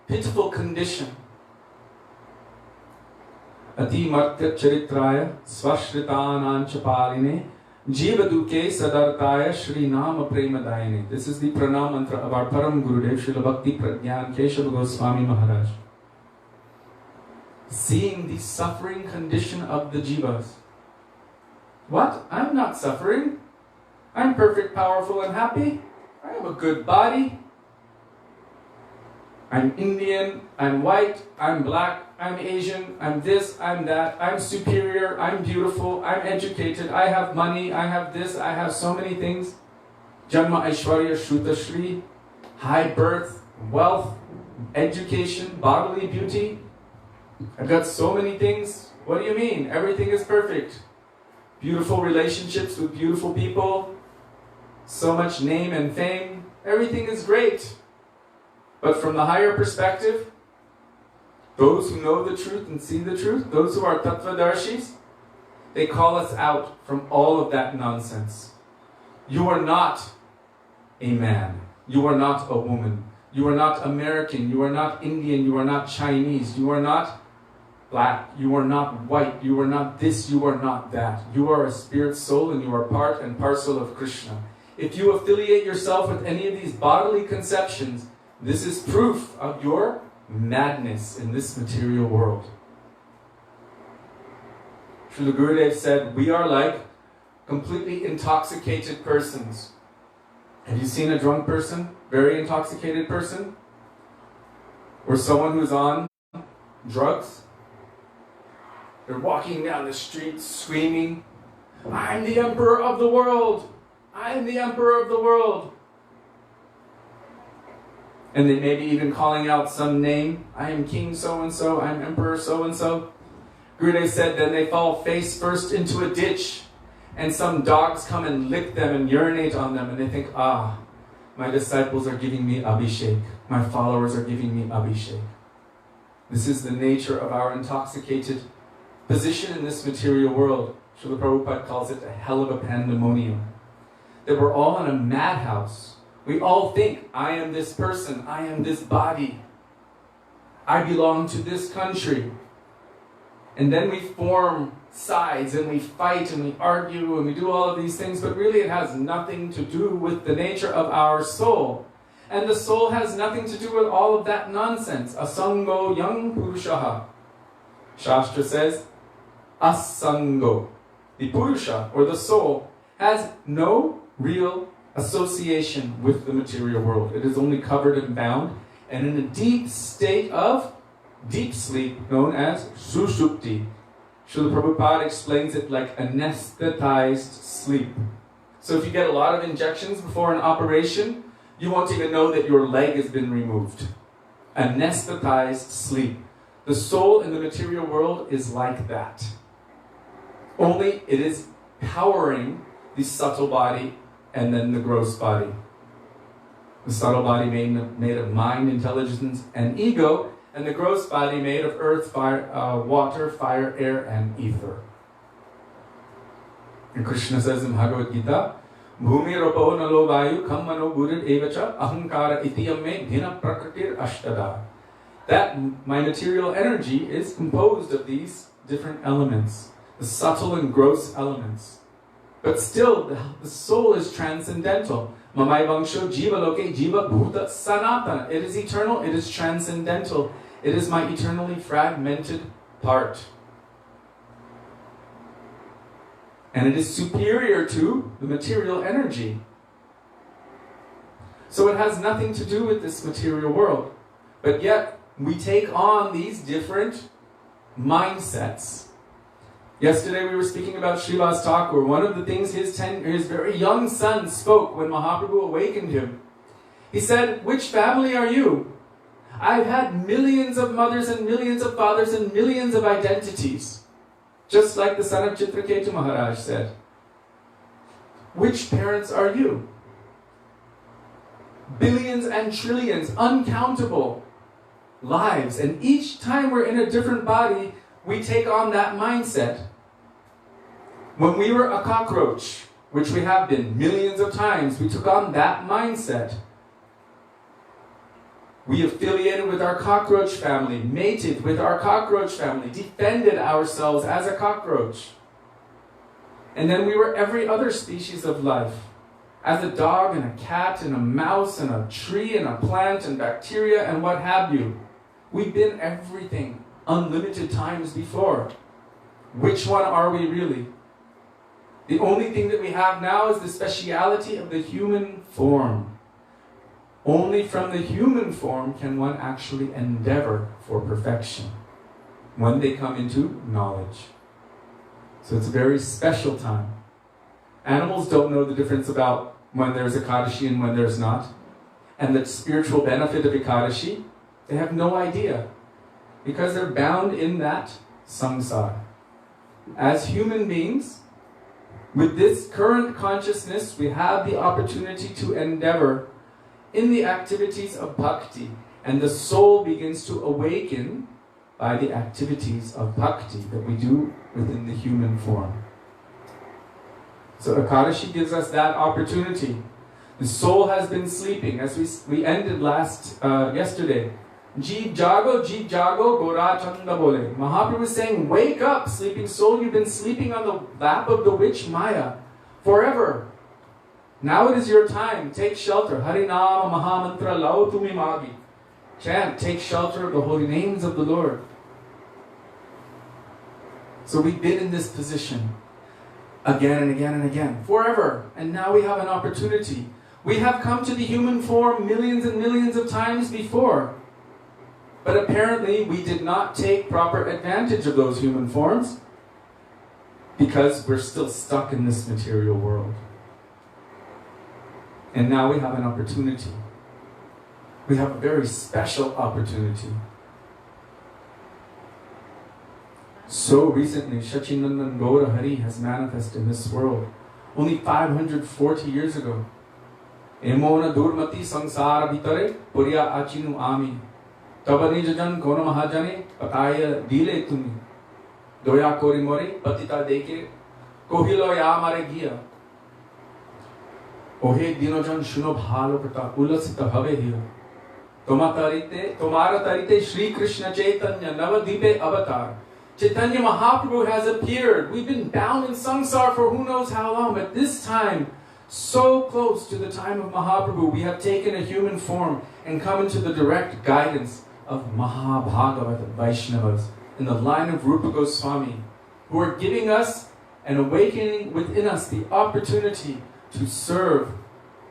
pitiful condition. Ati martya charitraya svashritanam chapaline jiva duke sadartaya Shri Nama Premadayane. This is the pranam mantra of our Param Gurudev, Srila Bhakti Pragyan Keshava Goswami Maharaj. Seeing the suffering condition of the jivas. What? I'm not suffering. I'm perfect, powerful, and happy. I have a good body. I'm Indian, I'm white, I'm black, I'm Asian, I'm this, I'm that, I'm superior, I'm beautiful, I'm educated, I have money, I have this, I have so many things. Janma Aishwarya Shruta Shri, high birth, wealth, education, bodily beauty. I've got so many things. What do you mean? Everything is perfect. Beautiful relationships with beautiful people, so much name and fame. Everything is great. But from the higher perspective, those who know the truth and see the truth, those who are tattvadarshis, they call us out from all of that nonsense. You are not a man. You are not a woman. You are not American. You are not Indian. You are not Chinese. You are not black. You are not white. You are not this. You are not that. You are a spirit soul and you are part and parcel of Krishna. If you affiliate yourself with any of these bodily conceptions, this is proof of your madness in this material world. Srila Gurudev said, we are like completely intoxicated persons. Have you seen a drunk person? Very intoxicated person? Or someone who's on drugs? They're walking down the street screaming, I'm the emperor of the world! I'm the emperor of the world! And they may be even calling out some name. I am king so-and-so, I'm emperor so-and-so. Gurudev said then they fall face first into a ditch and some dogs come and lick them and urinate on them and they think, my disciples are giving me abhishek. My followers are giving me abhishek. This is the nature of our intoxicated position in this material world. Srila Prabhupada calls it a hell of a pandemonium. That we're all in a madhouse. We all think, I am this person, I am this body, I belong to this country. And then we form sides and we fight and we argue and we do all of these things, but really it has nothing to do with the nature of our soul. And the soul has nothing to do with all of that nonsense. Asango yang purushaha. Shastra says, asango. The purusha, or the soul, has no real association with the material world. It is only covered and bound and in a deep state of deep sleep known as sushupti. Srila Prabhupada explains it like anesthetized sleep. So if you get a lot of injections before an operation, you won't even know that your leg has been removed. Anesthetized sleep. The soul in the material world is like that. Only it is powering the subtle body and then the gross body. The subtle body made of mind, intelligence, and ego, and the gross body made of earth, fire, water, fire, air, and ether. And Krishna says in Bhagavad Gita, Bhumi ropo nalo vayu kham mano gurid evacha ahankara itiyam me dhina prakritir ashtada. That my material energy is composed of these different elements, the subtle and gross elements. But still, the soul is transcendental. Mamai vangsho jiva loke jiva bhuta sanatan. It is eternal, it is transcendental. It is my eternally fragmented part. And it is superior to the material energy. So it has nothing to do with this material world. But yet, we take on these different mindsets. Yesterday we were speaking about Srila's Thakur. One of the things his very young son spoke when Mahaprabhu awakened him. He said, which family are you? I've had millions of mothers and millions of fathers and millions of identities. Just like the son of Chitraketu Maharaj said. Which parents are you? Billions and trillions, uncountable lives. And each time we're in a different body, we take on that mindset. When we were a cockroach, which we have been millions of times, we took on that mindset. We affiliated with our cockroach family, mated with our cockroach family, defended ourselves as a cockroach. And then we were every other species of life. As a dog and a cat and a mouse and a tree and a plant and bacteria and what have you. We've been everything unlimited times before. Which one are we really? The only thing that we have now is the speciality of the human form. Only from the human form can one actually endeavor for perfection when they come into knowledge. So it's a very special time. Animals don't know the difference about when there's Ekadashi and when there's not. And the spiritual benefit of Ekadashi, they have no idea. Because they're bound in that samsara. As human beings, with this current consciousness, we have the opportunity to endeavor in the activities of bhakti. And the soul begins to awaken by the activities of bhakti that we do within the human form. So Ekadashi gives us that opportunity. The soul has been sleeping, as we ended yesterday. Jeev jago, gora chanda bole. Mahaprabhu is saying, wake up, sleeping soul. You've been sleeping on the lap of the witch Maya forever. Now it is your time. Take shelter. Harinama Mahamantra Lau Tumi Magi. Chant, take shelter of the holy names of the Lord. So we've been in this position again and again and again, forever. And now we have an opportunity. We have come to the human form millions and millions of times before. But apparently we did not take proper advantage of those human forms because we're still stuck in this material world. And now we have an opportunity. We have a very special opportunity. So recently, Sachinandan Gaura Hari has manifested in this world. Only 540 years ago. Emona durmati sangsara vitare purya achinu ami. Tabani jajan kono mahajane pataya dile tumi. Doya kori mori patita deke kohilo ya mare giya. Ohe dinojan shuno bhalo prata ulasita have hiya. Tomara tarite Shri Krishna Chaitanya Navadipe Avatar. Chaitanya Mahaprabhu has appeared. We've been bound in samsara for who knows how long, but this time, so close to the time of Mahaprabhu, we have taken a human form and come into the direct guidance of Mahabhagavata Vaisnavas in the line of Rupa Goswami, who are giving us and awakening within us the opportunity to serve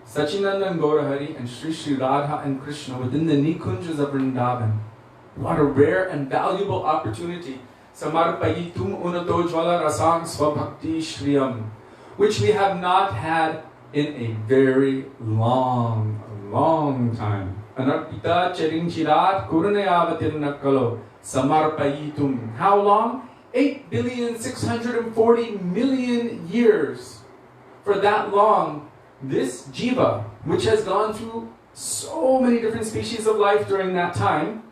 Sachinandan Gaurahari and Sri Sri Radha and Krishna within the Nikunjas of Vrindavan. What a rare and valuable opportunity. Samarpayitum unato jvala rasang swabhakti shriyam, which we have not had in a very long time. Anarpita charinchirat kurunayavatirnakalo samarpayitum. How long? 8,640,000,000 years. For that long, this jiva, which has gone through so many different species of life during that time,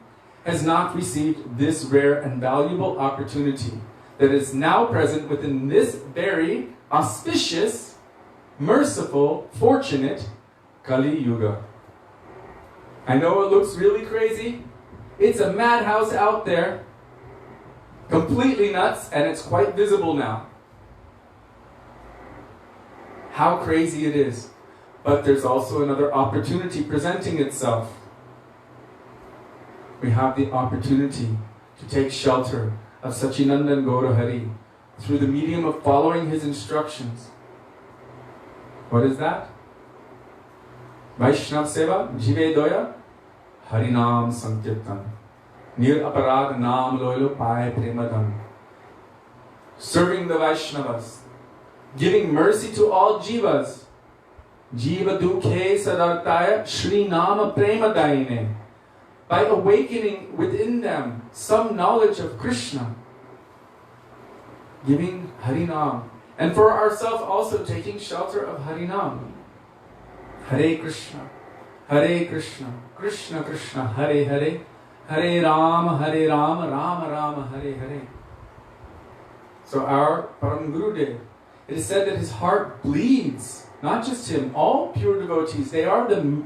has not received this rare and valuable opportunity that is now present within this very auspicious, merciful, fortunate Kali Yuga. I know it looks really crazy. It's a madhouse out there, completely nuts, and it's quite visible now. How crazy it is. But there's also another opportunity presenting itself. We have the opportunity to take shelter of Sachinandan Gaurahari through the medium of following his instructions. What is that? Vaishnav Seva, Jive Doya, Harinam Sankirtan, Nir Aparad Nam Loylo Pai Premadam. Serving the Vaishnavas, giving mercy to all jivas. Jiva Dukhe Sadartaya Shri Nama Premadaine. By awakening within them some knowledge of Krishna, giving Harinam, and for ourselves also taking shelter of Harinam. Hare Krishna, Krishna Krishna, Hare Hare, Hare Rama, Rama Rama, Hare Hare. So our Param Gurudev, it is said that his heart bleeds, not just him, all pure devotees. They are the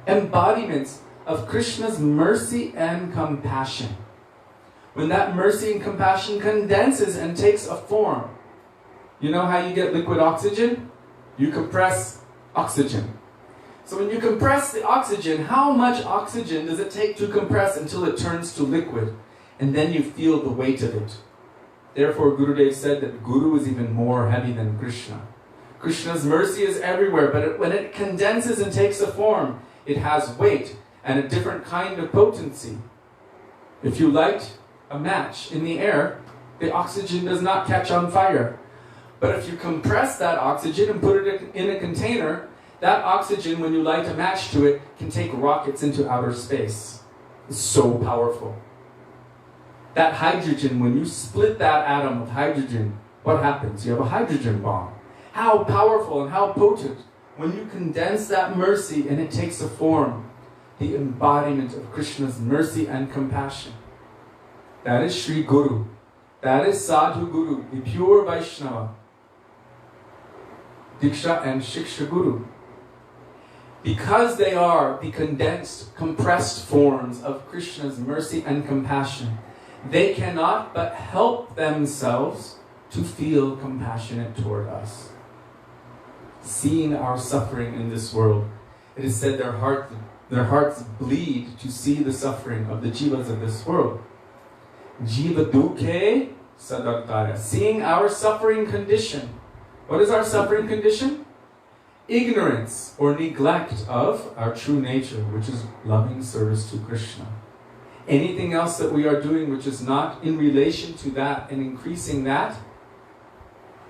embodiments of Krishna's mercy and compassion. When that mercy and compassion condenses and takes a form, you know how you get liquid oxygen? You compress oxygen. So when you compress the oxygen, how much oxygen does it take to compress until it turns to liquid? And then you feel the weight of it. Therefore, Gurudev said that Guru is even more heavy than Krishna. Krishna's mercy is everywhere, but when it condenses and takes a form, it has weight and a different kind of potency. If you light a match in the air, the oxygen does not catch on fire. But if you compress that oxygen and put it in a container, that oxygen, when you light a match to it, can take rockets into outer space. It's so powerful. That hydrogen, when you split that atom of hydrogen, what happens? You have a hydrogen bomb. How powerful and how potent. When you condense that mercy and it takes a form, the embodiment of Krishna's mercy and compassion. That is Sri Guru. That is Sadhu Guru, the pure Vaisnava. Diksha and Shiksha Guru. Because they are the condensed, compressed forms of Krishna's mercy and compassion, they cannot but help themselves to feel compassionate toward us. Seeing our suffering in this world, it is said their hearts bleed to see the suffering of the jivas of this world. Jiva dukhe sadartara. Seeing our suffering condition. What is our suffering condition? Ignorance or neglect of our true nature, which is loving service to Krishna. Anything else that we are doing which is not in relation to that and increasing that,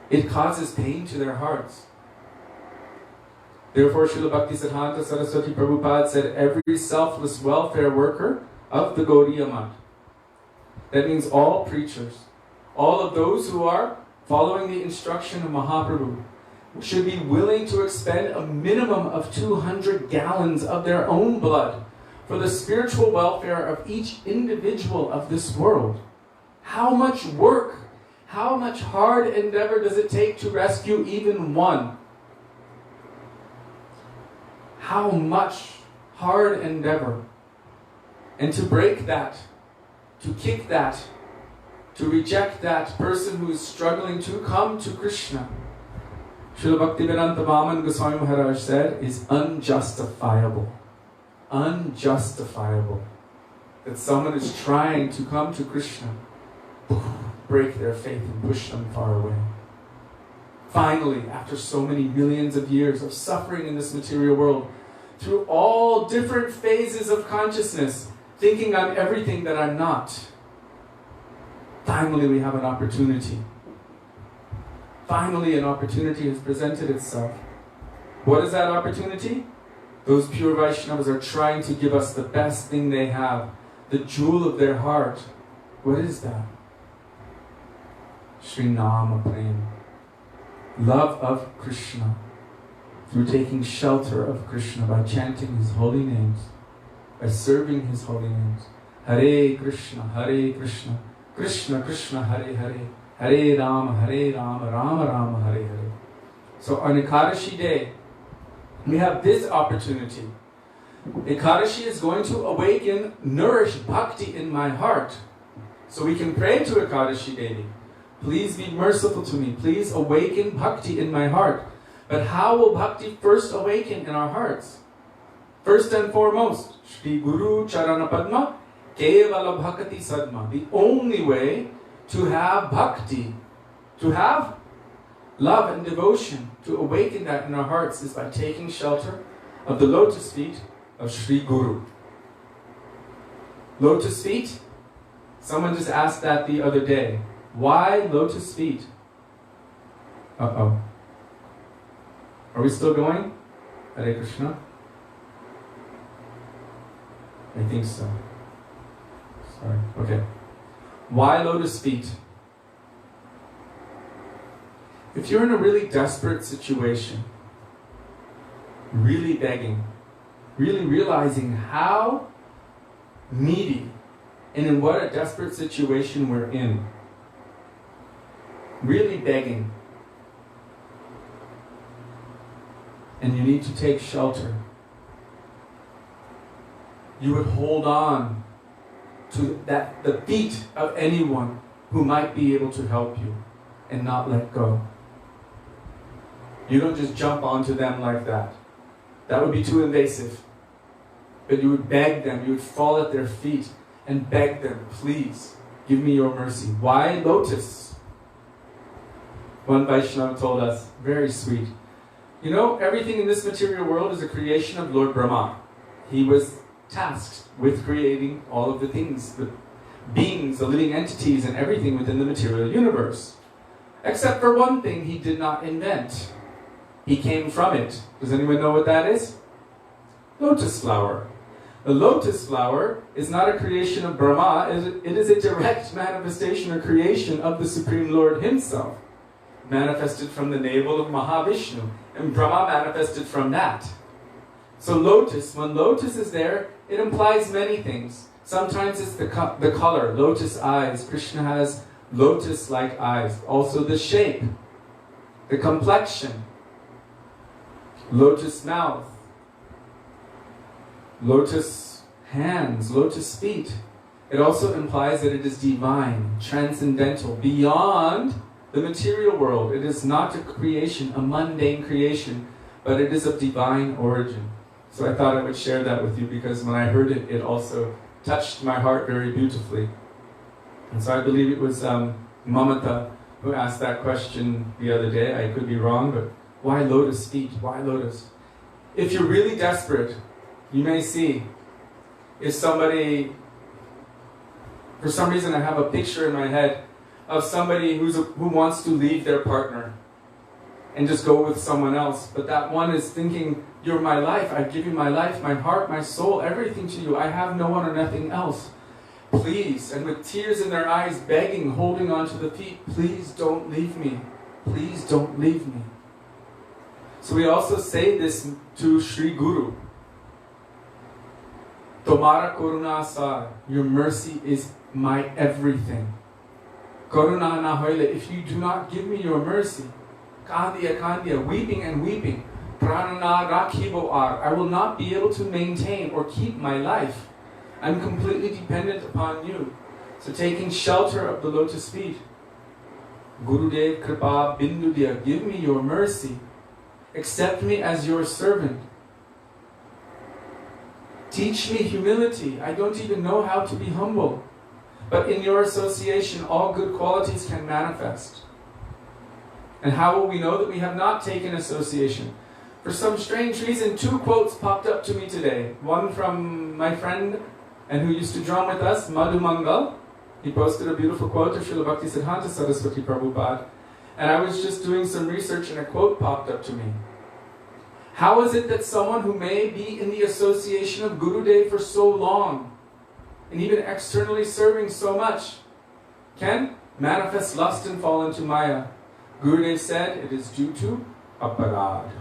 it causes pain to their hearts. Therefore, Srila Bhaktisiddhanta Saraswati Prabhupada said, every selfless welfare worker of the Gaudiya Math. That means all preachers, all of those who are following the instruction of Mahaprabhu, should be willing to expend a minimum of 200 gallons of their own blood for the spiritual welfare of each individual of this world. How much work, how much hard endeavor does it take to rescue even one? How much hard endeavor. And to break that, to kick that, to reject that person who is struggling to come to Krishna, Srila Bhaktivedanta Goswami Maharaj said, is unjustifiable. Unjustifiable. That someone is trying to come to Krishna, break their faith and push them far away. Finally, after so many millions of years of suffering in this material world, through all different phases of consciousness, thinking I'm everything that I'm not, finally we have an opportunity. Finally an opportunity has presented itself. What is that opportunity? Those pure Vaishnavas are trying to give us the best thing they have, the jewel of their heart. What is that? Sri Nama Prem. Love of Krishna. Through taking shelter of Krishna by chanting His holy names, by serving His holy names. Hare Krishna, Krishna Krishna, Hare Hare, Hare Rama, Rama Rama, Hare Hare. So on Ekadashi day, we have this opportunity. Ekadashi is going to awaken, nourish bhakti in my heart. So we can pray to Ekadashi Devi. Please be merciful to me. Please awaken bhakti in my heart. But how will bhakti first awaken in our hearts? First and foremost, Shri Guru Charana Padma, Kevala Bhakti Sadma. The only way to have bhakti, to have love and devotion, to awaken that in our hearts is by taking shelter of the lotus feet of Sri Guru. Lotus feet? Someone just asked that the other day. Why lotus feet? Uh-oh. Are we still going? Hare Krishna? I think so. Sorry. Okay. Why lotus feet? If you're in a really desperate situation, really begging, really realizing how needy and in what a desperate situation we're in, really begging, and you need to take shelter, you would hold on to the feet of anyone who might be able to help you and not let go. You don't just jump onto them like that. That would be too invasive. But you would beg them, you would fall at their feet and beg them, please, give me your mercy. Why lotus? One Vaishnava told us, very sweet. You know, everything in this material world is a creation of Lord Brahma. He was tasked with creating all of the things, the beings, the living entities, and everything within the material universe. Except for one thing he did not invent. He came from it. Does anyone know what that is? Lotus flower. The lotus flower is not a creation of Brahma, it is a direct manifestation or creation of the Supreme Lord Himself. Manifested from the navel of Mahavishnu. And Brahma manifested from that. So lotus, when lotus is there, it implies many things. Sometimes it's the color, lotus eyes. Krishna has lotus-like eyes. Also the shape, the complexion, lotus mouth, lotus hands, lotus feet. It also implies that it is divine, transcendental, beyond the material world. It is not a creation, a mundane creation, but it is of divine origin. So I thought I would share that with you because when I heard it, it also touched my heart very beautifully. And so I believe it was Mamata who asked that question the other day. I could be wrong, but why lotus feet? Why lotus? If you're really desperate, you may see if somebody, for some reason I have a picture in my head of somebody who wants to leave their partner and just go with someone else. But that one is thinking, you're my life, I give you my life, my heart, my soul, everything to you. I have no one or nothing else. Please, and with tears in their eyes, begging, holding on to the feet, please don't leave me. Please don't leave me. So we also say this to Sri Guru. Tomara karuna sar, your mercy is my everything. Karuna na hoile, if you do not give me your mercy, kandiya, weeping and weeping, pranana rakhibo ar, I will not be able to maintain or keep my life. I'm completely dependent upon you. So taking shelter of the lotus feet, Gurudev kripa bindudiya, give me your mercy. Accept me as your servant. Teach me humility. I don't even know how to be humble. But in your association, all good qualities can manifest. And how will we know that we have not taken association? For some strange reason, 2 quotes popped up to me today. One from my friend and who used to drum with us, Madhu Mangal. He posted a beautiful quote of Srila Bhaktisiddhanta Saraswati Prabhupada. And I was just doing some research and a quote popped up to me. How is it that someone who may be in the association of Gurudev for so long, and even externally serving so much, can manifest lust and fall into Maya? Gurudev said it is due to aparad.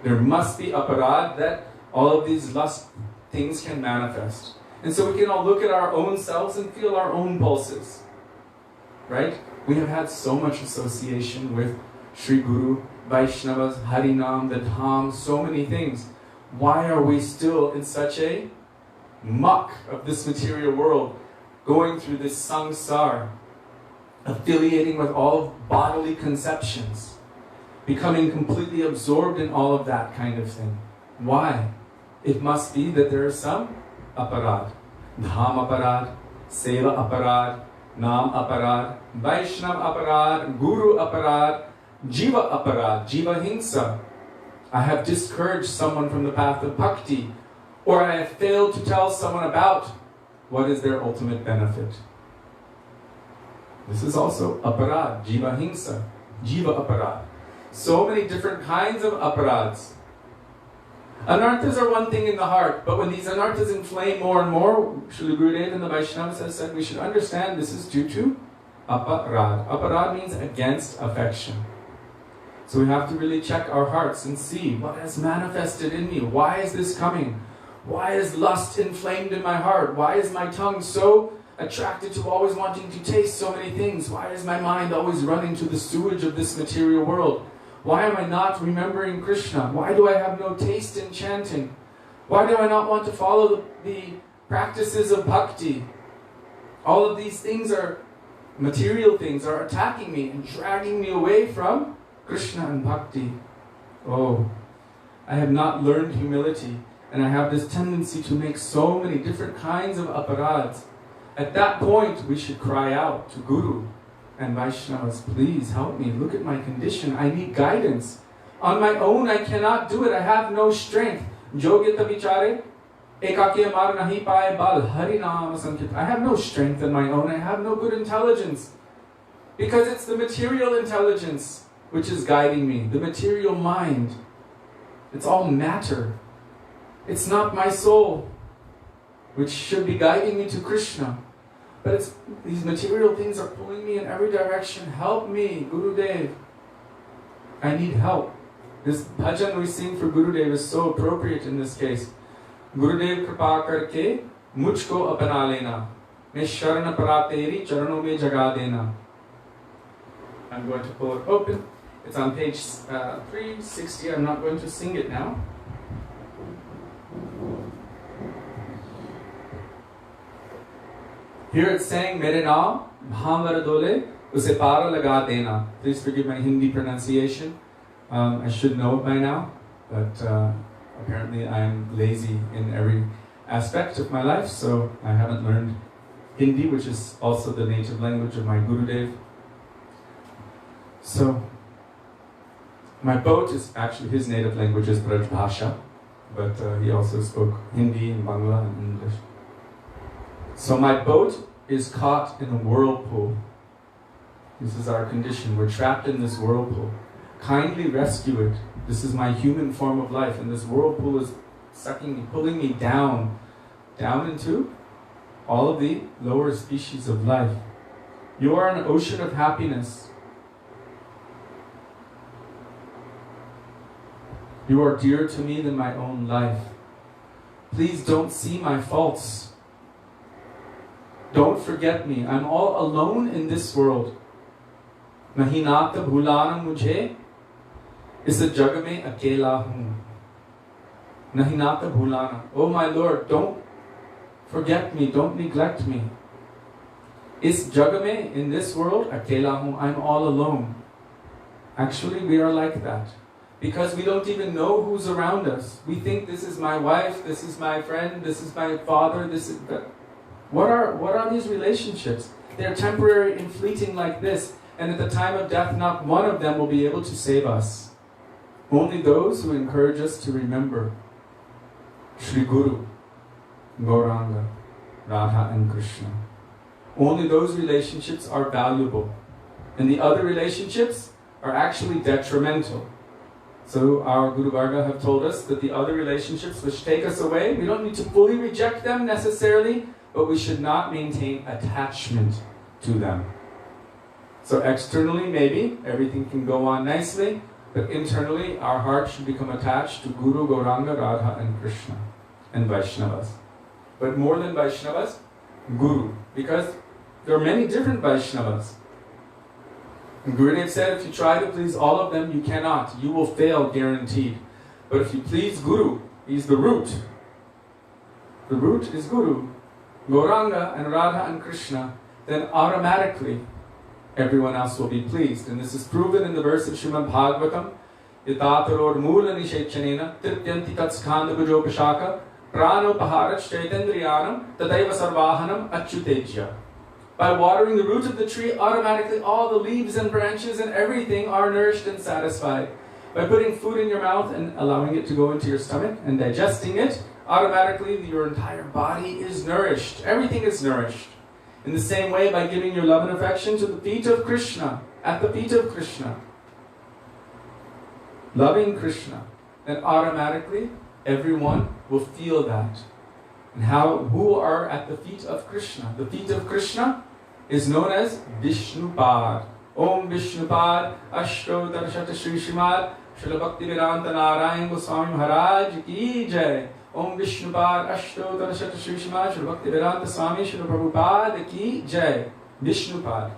There must be aparad that all of these lust things can manifest. And so we can all look at our own selves and feel our own pulses. Right? We have had so much association with Sri Guru, Vaishnavas, Harinam, the Dham, so many things. Why are we still in such a muck of this material world, going through this samsara, affiliating with all bodily conceptions, becoming completely absorbed in all of that kind of thing? Why? It must be that there is some aparad. Dham aparad, seva aparad, nam aparad, Vaishnav aparad, Guru aparad, Jiva aparad, Jiva hingsa. I have discouraged someone from the path of bhakti, or I have failed to tell someone about what is their ultimate benefit. This is also aparad, Jiva hingsa, Jiva aparad. So many different kinds of aparads. Anarthas are one thing in the heart, but when these anarthas inflame more and more, Srila Gurudev and the Vaishnavas have said we should understand this is due to aparad. Aparad means against affection. So we have to really check our hearts and see what has manifested in me. Why is this coming? Why is lust inflamed in my heart? Why is my tongue so attracted to always wanting to taste so many things? Why is my mind always running to the sewage of this material world? Why am I not remembering Krishna? Why do I have no taste in chanting? Why do I not want to follow the practices of bhakti? All of these things are material things, are attacking me and dragging me away from Krishna and bhakti. Oh, I have not learned humility, and I have this tendency to make so many different kinds of aparads. At that point, we should cry out to Guru and Vaishnavas, please help me, look at my condition, I need guidance. On my own, I cannot do it, I have no strength. Jogita vichare, ekaki amar nahi paye bal, hari naam sankit. I have no strength on my own, I have no good intelligence. Because it's the material intelligence which is guiding me, the material mind. It's all matter. It's not my soul, which should be guiding me to Krishna. But it's these material things are pulling me in every direction. Help me, Gurudev. I need help. This bhajan we sing for Gurudev is so appropriate in this case. Gurudev kripa karke mujhko apna lena. Main sharan para teri charanon mein jaga dena. I'm going to pull it open. It's on page 360. I'm not going to sing it now. Here it's saying, Mere naam bhamvar dole use para laga dena. Please forgive my Hindi pronunciation. I should know it by now, but apparently I am lazy in every aspect of my life, so I haven't learned Hindi, which is also the native language of my Gurudev. So, my boat is actually, his native language is Braj Bhasha, but he also spoke Hindi and Bangla and English. So my boat is caught in a whirlpool. This is our condition. We're trapped in this whirlpool. Kindly rescue it. This is my human form of life, and this whirlpool is sucking me, pulling me down into all of the lower species of life. You are an ocean of happiness. You are dearer to me than my own life. Please don't see my faults. Don't forget me. I'm all alone in this world. Nahi naata bhulana mujhe. Is jag mein akela hoon. Nahi naata bhulana. Oh my Lord, don't forget me, don't neglect me. Is jag mein, in this world, akela hoon. I'm all alone. Actually, we are like that. Because we don't even know who's around us. We think this is my wife, this is my friend, this is my father, this is... What are these relationships? They're temporary and fleeting like this. And at the time of death, not one of them will be able to save us. Only those who encourage us to remember Shri Guru, Gauranga, Radha and Krishna. Only those relationships are valuable. And the other relationships are actually detrimental. So our Guru Varga have told us that the other relationships which take us away, we don't need to fully reject them necessarily, but we should not maintain attachment to them. So externally, maybe, everything can go on nicely, but internally, our heart should become attached to Guru, Gauranga, Radha and Krishna and Vaishnavas. But more than Vaishnavas, Guru, because there are many different Vaishnavas. And Gurudev said, if you try to please all of them, you cannot. You will fail, guaranteed. But if you please Guru, he's the root. The root is Guru, Gauranga and Radha and Krishna, then automatically everyone else will be pleased. And this is proven in the verse of Srimad Bhagavatam, Yatataror mula nishechanena trityanti tatskanda gujopashaka pranopaharach chaitendriyanam tadaiva sarvahanam achyutejya. By watering the root of the tree, automatically all the leaves and branches and everything are nourished and satisfied. By putting food in your mouth and allowing it to go into your stomach and digesting it, automatically your entire body is nourished. Everything is nourished. In the same way, by giving your love and affection to the feet of Krishna, at the feet of Krishna, loving Krishna, then automatically everyone will feel that. And who are at the feet of Krishna? The feet of Krishna is known as Visnupad. Om Visnupad Astottara Shri Srimad Srila Bhaktivedanta Narayan Goswamipada ki jai. Om Vishnupad astottara shata Srila Bhaktivedanta Swami Srila Prabhupada ki jai. Vishnupad.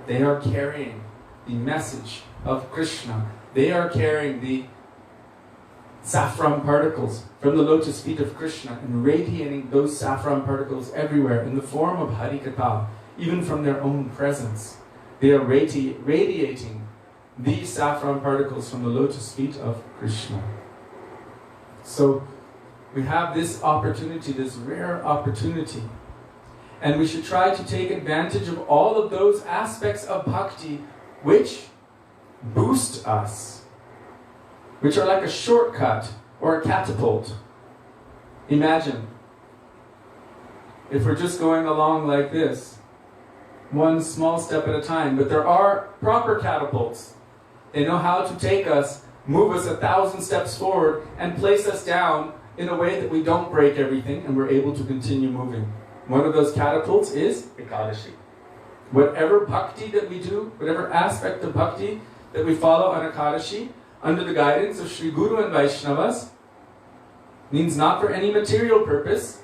They are carrying the message of Krishna. They are carrying the saffron particles from the lotus feet of Krishna and radiating those saffron particles everywhere in the form of Harikatha, even from their own presence. They are radiating these saffron particles from the lotus feet of Krishna. So we have this opportunity, this rare opportunity, and we should try to take advantage of all of those aspects of bhakti which boost us, which are like a shortcut or a catapult. Imagine if we're just going along like this, one small step at a time, but there are proper catapults. They know how to take us, move us 1,000 steps forward, and place us down in a way that we don't break everything and we're able to continue moving. One of those catapults is Ekadashi. Whatever bhakti that we do, whatever aspect of bhakti that we follow on Ekadashi, under the guidance of Sri Guru and Vaisnavas, means not for any material purpose,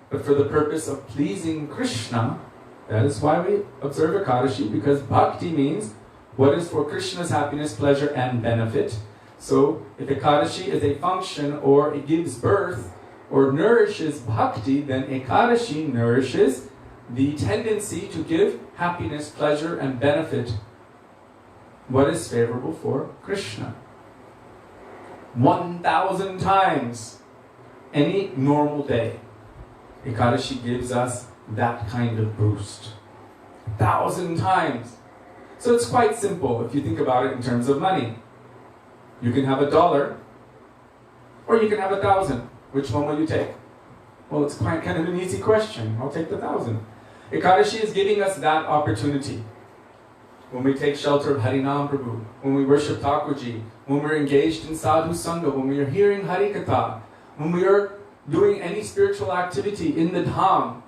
but for the purpose of pleasing Krishna. That is why we observe Ekadashi, because bhakti means what is for Krishna's happiness, pleasure, and benefit. So, if Ekadashi is a function, or it gives birth, or nourishes bhakti, then Ekadashi nourishes the tendency to give happiness, pleasure, and benefit, what is favorable for Krishna. 1,000 times any normal day, Ekadashi gives us that kind of boost. 1,000 times. So it's quite simple if you think about it in terms of money. You can have $1, or you can have 1,000. Which one will you take? Well, it's quite kind of an easy question. I'll take the 1,000. Ekadashi is giving us that opportunity. When we take shelter of Harinam Prabhu, when we worship Thakurji, when we're engaged in sadhu sangha, when we are hearing Harikatha, when we are doing any spiritual activity in the dham,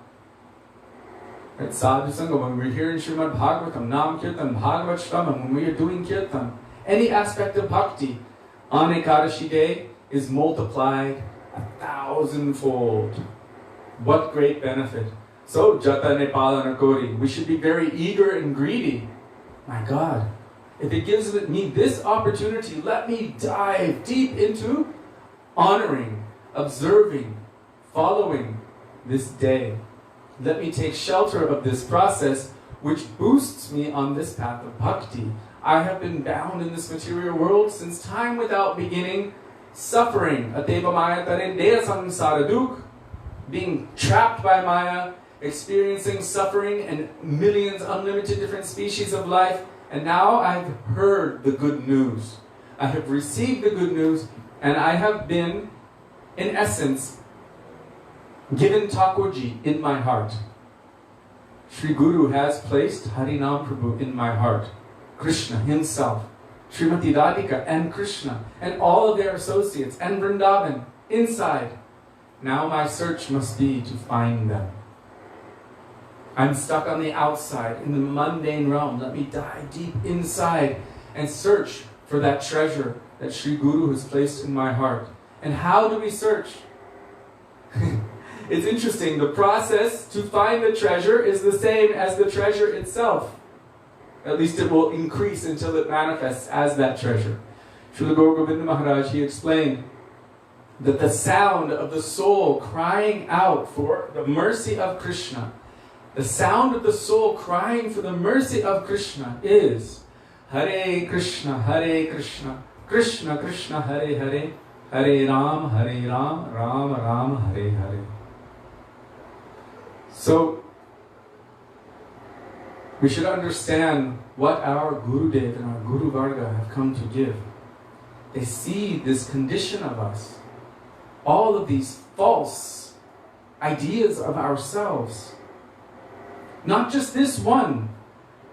at sadhu sangha, when we're hearing Srimad Bhagavatam, Nam Kirtan, Bhagavat Shravan, when we are doing Kirtan, any aspect of bhakti on Ekadashi day is multiplied 1,000-fold. What great benefit. So, Jata Nepalana Kori, we should be very eager and greedy. My God, if it gives me this opportunity, let me dive deep into honoring, observing, following this day. Let me take shelter of this process which boosts me on this path of bhakti. I have been bound in this material world since time without beginning, suffering, ateva maya tare deya samsara dukh, being trapped by Maya, experiencing suffering and millions, unlimited different species of life. And now I've heard the good news. I have received the good news, and I have been, in essence, given Thakurji in my heart. Sri Guru has placed Harinam Prabhu in my heart. Krishna himself, Srimati Radhika and Krishna, and all of their associates, and Vrindavan, inside. Now my search must be to find them. I'm stuck on the outside, in the mundane realm. Let me dive deep inside and search for that treasure that Sri Guru has placed in my heart. And how do we search? It's interesting, the process to find the treasure is the same as the treasure itself. At least it will increase until it manifests as that treasure. Srila Govinda Maharaj, he explained that the sound of the soul crying out for the mercy of Krishna, the sound of the soul crying for the mercy of Krishna is Hare Krishna, Krishna Krishna, Hare Hare, Hare Ram, Ram Ram, Hare Hare. So, we should understand what our Gurudev and our Guru Varga have come to give. They see this condition of us, all of these false ideas of ourselves. Not just this one,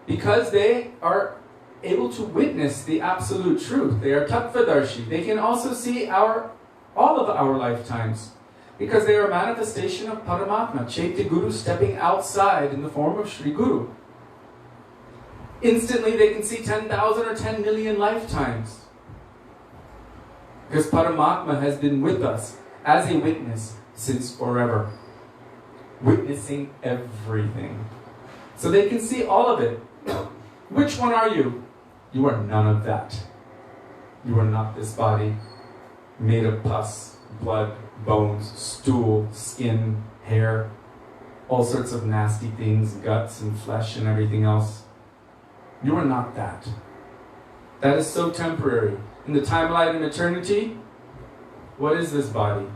because they are able to witness the absolute truth. They are tattvadarshi. They can also see all of our lifetimes, because they are a manifestation of Paramatma, Chaitya Guru stepping outside in the form of Sri Guru. Instantly they can see 10,000 or 10 million lifetimes, because Paramatma has been with us as a witness since forever. Witnessing everything. So they can see all of it. Which one are you? You are none of that. You are not this body made of pus, blood, bones, stool, skin, hair, all sorts of nasty things, guts and flesh and everything else. You are not that. That is so temporary. In the timeline of eternity, what is this body?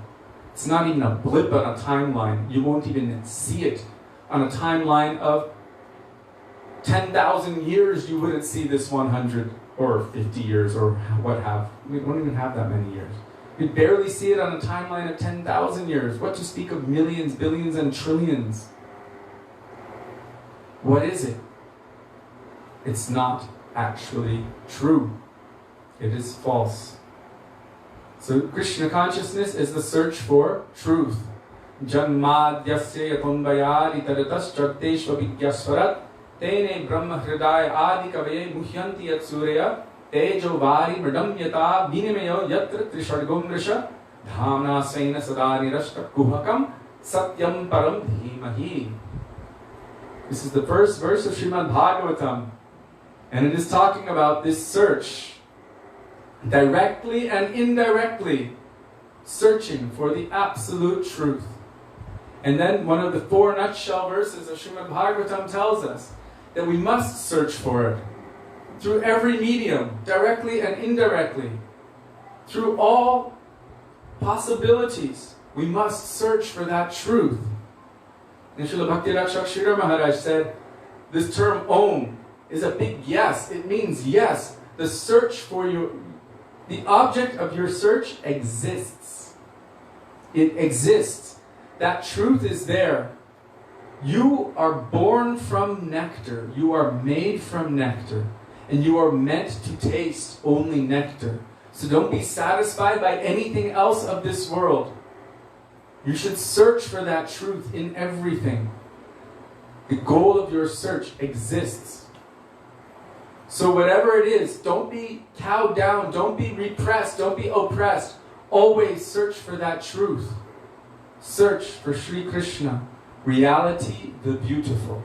It's not even a blip on a timeline. You won't even see it. On a timeline of 10,000 years, you wouldn't see this 100 or 50 years or what have. We don't even have that many years. You'd barely see it on a timeline of 10,000 years. What to speak of millions, billions, and trillions? What is it? It's not actually true. It is false. So Krishna consciousness is the search for truth. Janmadyasya yatunbayadi tadataschakteshva vidyasvarat tene brahma hridaya adi kavaye muhyanti yat surya tejo vari mridam yata vinamayo yatra trishadgumrisha dhamna svaina sadani rashta kuhakam satyam param dhimahi. This is the first verse of Srimad Bhagavatam. And it is talking about this search. Directly and indirectly searching for the absolute truth. And then one of the 4 nutshell verses of Srimad Bhagavatam tells us that we must search for it through every medium, directly and indirectly, through all possibilities. We must search for that truth. And Srila Bhaktivedanta Maharaja said, this term Om is a big yes. It means yes. The search for the object of your search exists. It exists. That truth is there. You are born from nectar. You are made from nectar. And you are meant to taste only nectar. So don't be satisfied by anything else of this world. You should search for that truth in everything. The goal of your search exists. So whatever it is, don't be cowed down, don't be repressed, don't be oppressed. Always search for that truth. Search for Sri Krishna, reality the beautiful.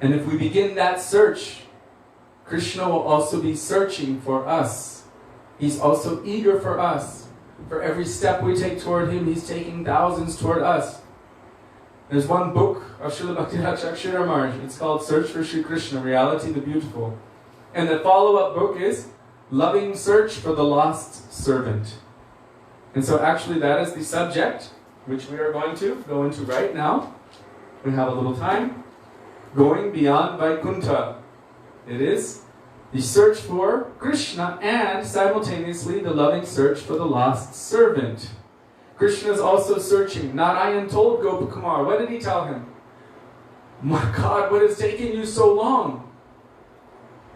And if we begin that search, Krishna will also be searching for us. He's also eager for us. For every step we take toward Him, He's taking thousands toward us. There's one book of Srila Bhaktivedanta Maharaj. It's called Search for Sri Krishna, Reality the Beautiful. And the follow-up book is Loving Search for the Lost Servant. And so actually that is the subject which we are going to go into right now. We have a little time. Going Beyond Vaikuntha. It is the search for Krishna and simultaneously the loving search for the lost servant. Krishna is also searching. Narayan told Gopakumar, what did he tell him? My God, what has taken you so long?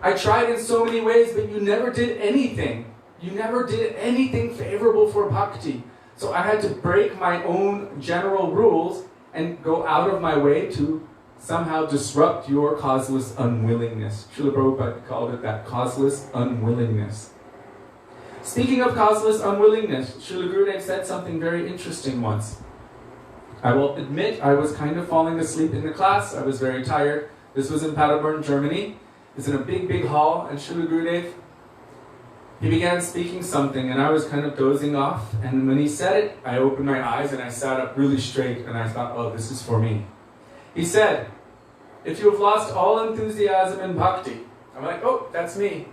I tried in so many ways, but you never did anything. You never did anything favorable for bhakti. So I had to break my own general rules and go out of my way to somehow disrupt your causeless unwillingness. Srila Prabhupada called it that, causeless unwillingness. Speaking of causeless unwillingness, Srila Gurudev said something very interesting once. I will admit I was kind of falling asleep in the class. I was very tired. This was in Paderborn, Germany. It's in a big, big hall, and Srila Gurudev, he began speaking something, and I was kind of dozing off. And when he said it, I opened my eyes and I sat up really straight, and I thought, oh, this is for me. He said, if you have lost all enthusiasm in bhakti, I'm like, oh, that's me.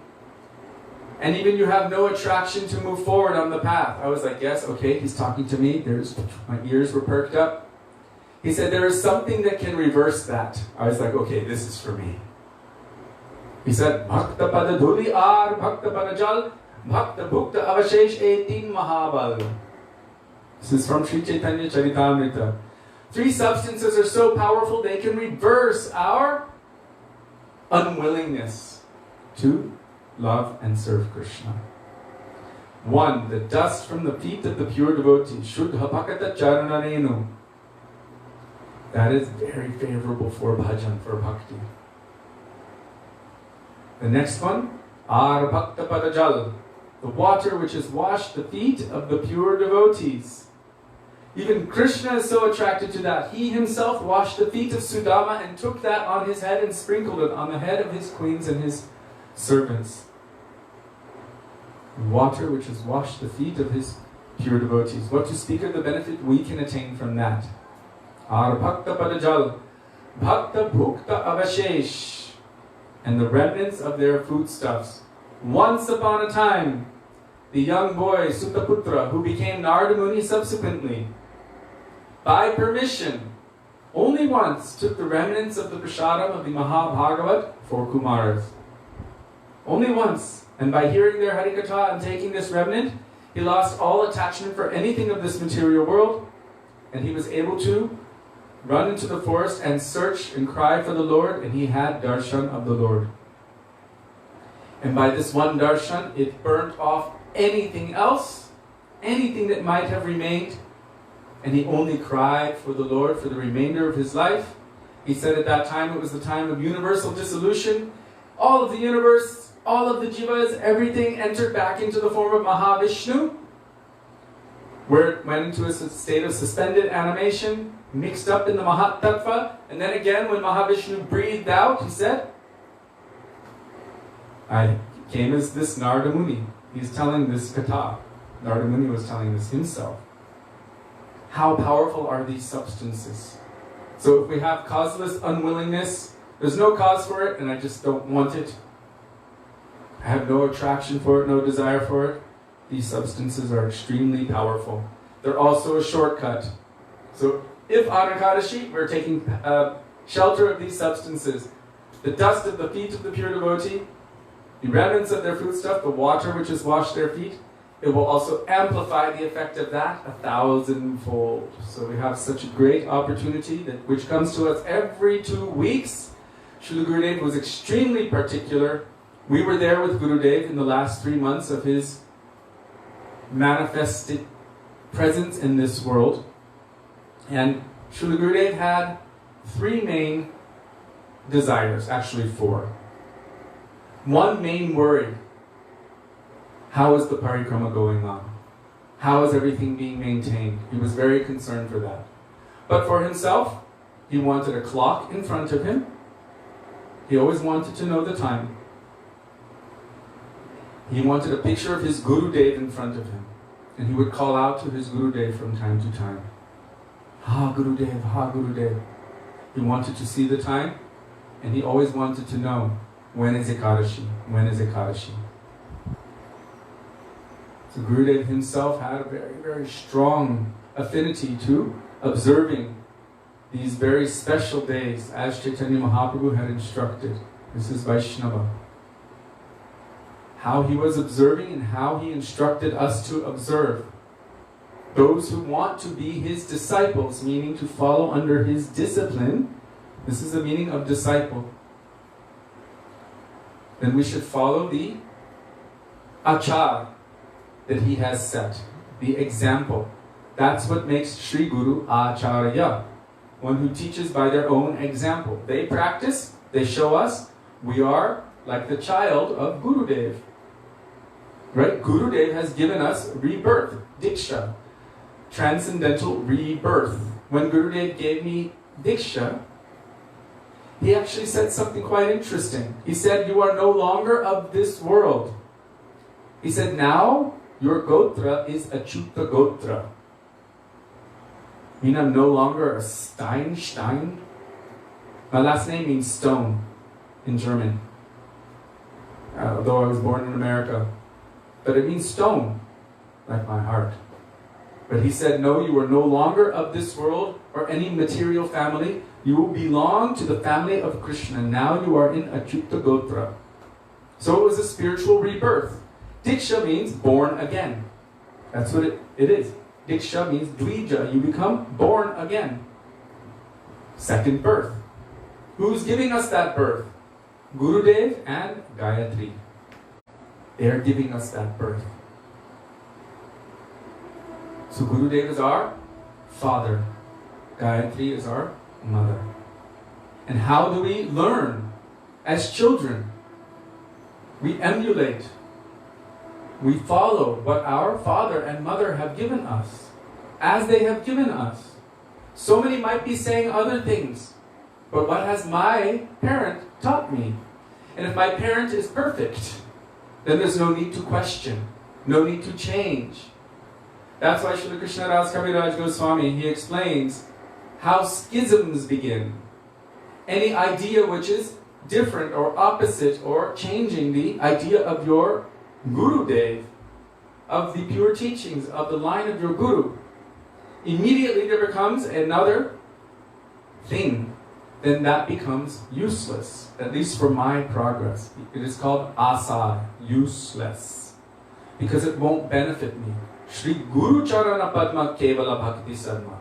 And even you have no attraction to move forward on the path. I was like, yes, okay, he's talking to me. My ears were perked up. He said, there is something that can reverse that. I was like, okay, this is for me. He said, Bhakta pada dhuli ar, Bhakta pada jal, Bhakta bhukta avashesh etin mahabal. This is from Sri Chaitanya Charitamrita. 3 substances are so powerful they can reverse our unwillingness to love and serve Krishna. 1, the dust from the feet of the pure devotee. Shuddha bhakata charanarenu. That is very favorable for bhajan, for bhakti. The next one, Ar bhakta padajal. the water which has washed the feet of the pure devotees. Even Krishna is so attracted to that. He himself washed the feet of Sudama and took that on his head and sprinkled it on the head of his queens and his servants. Water which has washed the feet of his pure devotees. What to speak of the benefit we can attain from that? Ar bhakta padajal, bhakta bhukta avashesh, and the remnants of their foodstuffs. Once upon a time, the young boy Sutaputra, who became Narada Muni subsequently, by permission, only once took the remnants of the prasadam of the Mahabhagavat for Kumaras. Only once. And by hearing their Harikatha and taking this remnant, he lost all attachment for anything of this material world, and he was able to run into the forest and search and cry for the Lord, and he had darshan of the Lord. And by this one darshan, it burnt off anything else, anything that might have remained, and he only cried for the Lord for the remainder of his life. He said at that time it was the time of universal dissolution. All of the universe, all of the jivas, everything entered back into the form of Mahavishnu, where it went into a state of suspended animation, mixed up in the Mahat Tattva, and then again when Mahavishnu breathed out, he said, I came as this Narada Muni. He's telling this katha. Narada Muni was telling this himself. How powerful are these substances? So if we have causeless unwillingness, there's no cause for it, and I just don't want it. I have no attraction for it, no desire for it. These substances are extremely powerful. They're also a shortcut. So if on Ekadashi, we're taking shelter of these substances, the dust of the feet of the pure devotee, the remnants of their foodstuff, the water which has washed their feet, it will also amplify the effect of that 1,000-fold. So we have such a great opportunity which comes to us every 2 weeks. Srila Gurudev was extremely particular. We were there with Gurudev in the last 3 months of his manifested presence in this world. And Srila Gurudev had 3 main desires, actually 4. One main worry: how is the parikrama going on? How is everything being maintained? He was very concerned for that. But for himself, he wanted a clock in front of him. He always wanted to know the time. He wanted a picture of his Gurudev in front of him. And he would call out to his Gurudev from time to time. Ha Gurudev, ha Gurudev. He wanted to see the time, and he always wanted to know, when is Ekadashi? When is Ekadashi? So Gurudev himself had a very, very strong affinity to observing these very special days as Chaitanya Mahaprabhu had instructed. This is Vaisnava. How he was observing and how he instructed us to observe. Those who want to be his disciples, meaning to follow under his discipline, this is the meaning of disciple, then we should follow the achar that he has set, the example. That's what makes Sri Guru Acharya, one who teaches by their own example. They practice, they show us, we are like the child of Gurudev. Right? Gurudev has given us rebirth, Diksha, transcendental rebirth. When Gurudev gave me Diksha, he actually said something quite interesting. He said, you are no longer of this world. He said, now your Gotra is Achyuta Gotra. I mean, I'm no longer a Stein. My last name means stone in German. Although I was born in America. But it means stone, like my heart. But he said, no, you are no longer of this world or any material family. You will belong to the family of Krishna. Now you are in Achyuta Gotra. So it was a spiritual rebirth. Diksha means born again. That's what it is. Diksha means dvija. You become born again. Second birth. Who's giving us that birth? Gurudev and Gayatri. They are giving us that birth. So Gurudev is our father. Gayatri is our mother. And how do we learn? As children, we emulate. We follow what our father and mother have given us, as they have given us. So many might be saying other things, but what has my parent taught me? And if my parent is perfect, then there's no need to question, no need to change. That's why Srila Krishna Das Kaviraj Goswami, he explains how schisms begin. Any idea which is different or opposite or changing the idea of your Gurudev, of the pure teachings, of the line of your Guru, immediately there becomes another thing, then that becomes useless, at least for my progress. It is called asad, useless, because it won't benefit me. Shri Guru Charana Padma Kevala Bhakti Sarma.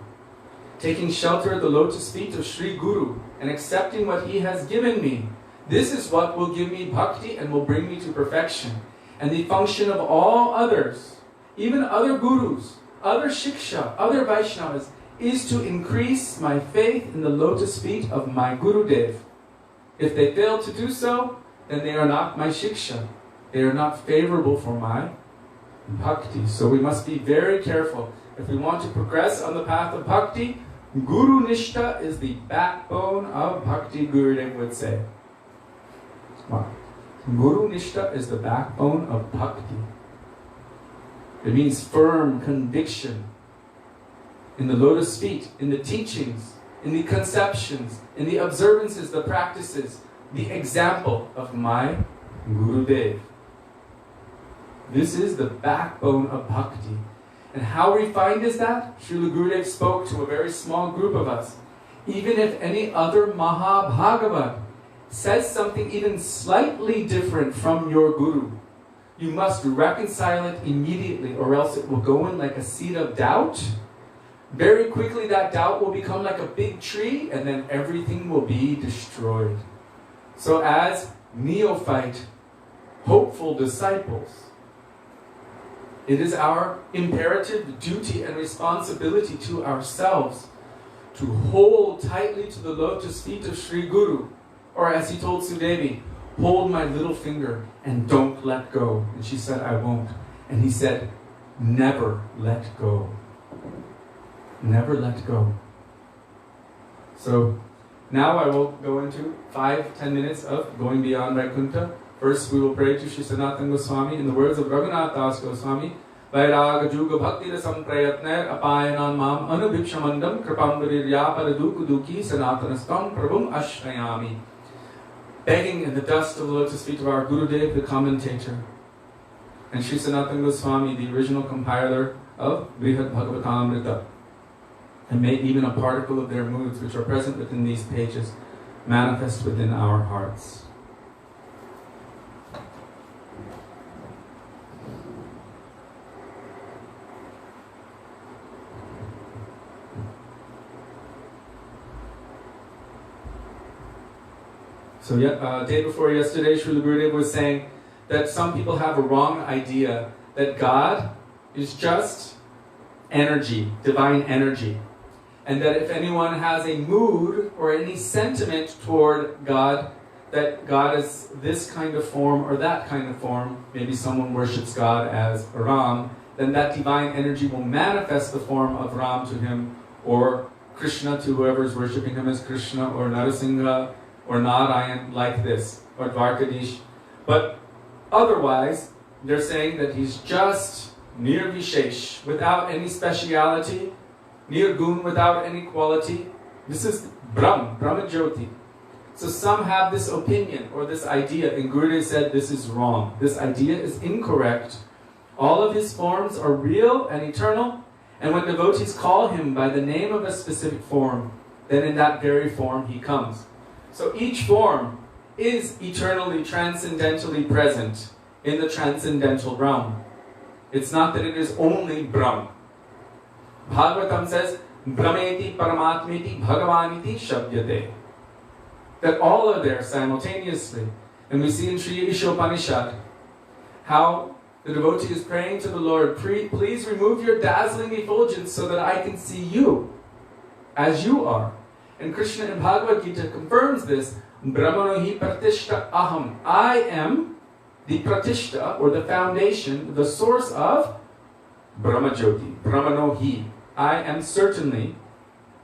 Taking shelter at the lotus feet of Shri Guru and accepting what he has given me. This is what will give me bhakti and will bring me to perfection. And the function of all others, even other gurus, other shiksha, other Vaishnavas, is to increase my faith in the lotus feet of my Gurudev. If they fail to do so, then they are not my shiksha. They are not favorable for my bhakti. So we must be very careful. If we want to progress on the path of bhakti, Guru Nishta is the backbone of bhakti, Gurudev would say. Wow. Guru Nishta is the backbone of bhakti. It means firm conviction in the lotus feet, in the teachings, in the conceptions, in the observances, the practices, the example of my Gurudev. This is the backbone of bhakti. And how refined is that? Srila Gurudev spoke to a very small group of us. Even if any other Mahabhagavat says something even slightly different from your Guru, you must reconcile it immediately, or else it will go in like a seed of doubt. Very quickly that doubt will become like a big tree, and then everything will be destroyed. So as neophyte, hopeful disciples, it is our imperative duty and responsibility to ourselves to hold tightly to the lotus feet of Sri Guru. Or as he told Sudevi, hold my little finger and don't let go. And she said, I won't. And he said, never let go. Never let go. So now I will go into 5-10 minutes of going beyond Vaikuntha. First we will pray to Sri Sanatan Goswami in the words of Raghunath Das Goswami. Vairaga Juga Bhakti Rasam Prayatner Apayanan Mam Anubhikshamandam Kripam Virirya Paraduku Duki Sanatanastam Prabhum Ashrayami. Begging in the dust of the lotus feet of our Gurudev, the commentator, and Sri Sanatan Goswami, the original compiler of Brihad Bhagavatamrita, and may even a particle of their moods which are present within these pages manifest within our hearts. So day before yesterday, Srila Gurudev was saying that some people have a wrong idea that God is just energy, divine energy. And that if anyone has a mood or any sentiment toward God, that God is this kind of form or that kind of form, maybe someone worships God as Ram, then that divine energy will manifest the form of Ram to him, or Krishna to whoever is worshipping him as Krishna, or Narasingha, or Narayan, like this, or Dwarkadish. But otherwise, they're saying that he's just nirvishesh, without any speciality, nirgun, without any quality. This is Brahmajyoti. So some have this opinion or this idea, and Gurudev said this is wrong. This idea is incorrect. All of his forms are real and eternal, and when devotees call him by the name of a specific form, then in that very form he comes. So each form is eternally, transcendentally present in the transcendental realm. It's not that it is only Brahm. Bhagavatam says, Brahmeti Paramatmeti Bhagavaniti Shabdyate. That all are there simultaneously. And we see in Sri Ishopanishad how the devotee is praying to the Lord, please remove your dazzling effulgence so that I can see you as you are. And Krishna in Bhagavad Gita confirms this. Brahmanohi Pratishta Aham. I am the pratishta, or the foundation, the source of Brahmajyoti, Brahmanohi. I am certainly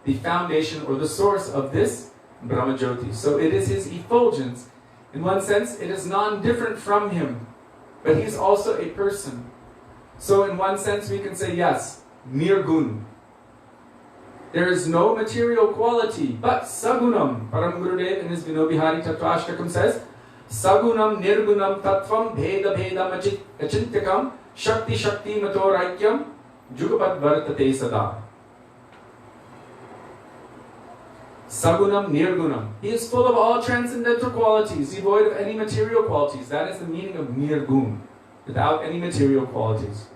the foundation or the source of this Brahmajyoti. So it is his effulgence. In one sense, it is non-different from him, but he's also a person. So in one sense, we can say, yes, nirgun. There is no material quality, but sagunam. Param Gurudev in his Vinobihari Tattvashtakam says, sagunam nirgunam tattvam bheda bhedam achintakam shakti shakti matoraikyam jugapad vartate sada. Sagunam nirgunam. He is full of all transcendental qualities, devoid of any material qualities. That is the meaning of nirgun, without any material qualities.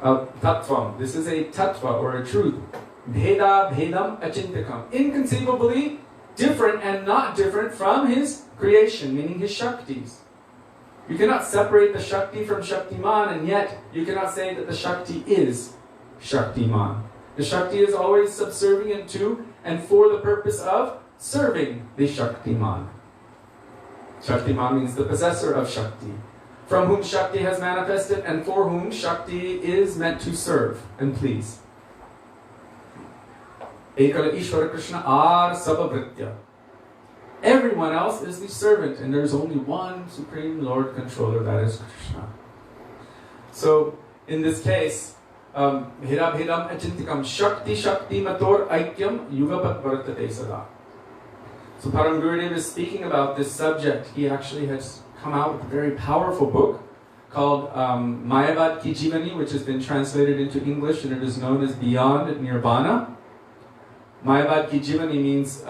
Tattvam. This is a tattva, or a truth. Bheda bhedam achintakam. Inconceivably different and not different from his creation, meaning his shaktis. You cannot separate the shakti from shaktiman, and yet you cannot say that the shakti is shaktiman. The shakti is always subservient to and for the purpose of serving the shaktiman. Shaktiman means the possessor of shakti, from whom shakti has manifested and for whom shakti is meant to serve and please. Ekala Ishvara Krishna ar sabhavritya. Everyone else is the servant, and there is only one Supreme Lord Controller, that is Krishna. So, in this case, Bheda Bhedam Achintikam Shakti Shakti Mator Aikyam Yugapat Vartate Sada. So Param Gurudev is speaking about this subject. He actually has come out with a very powerful book called Mayavad Ki Jivani, which has been translated into English, and it is known as Beyond Nirvana. Mayavad Ki Jivani means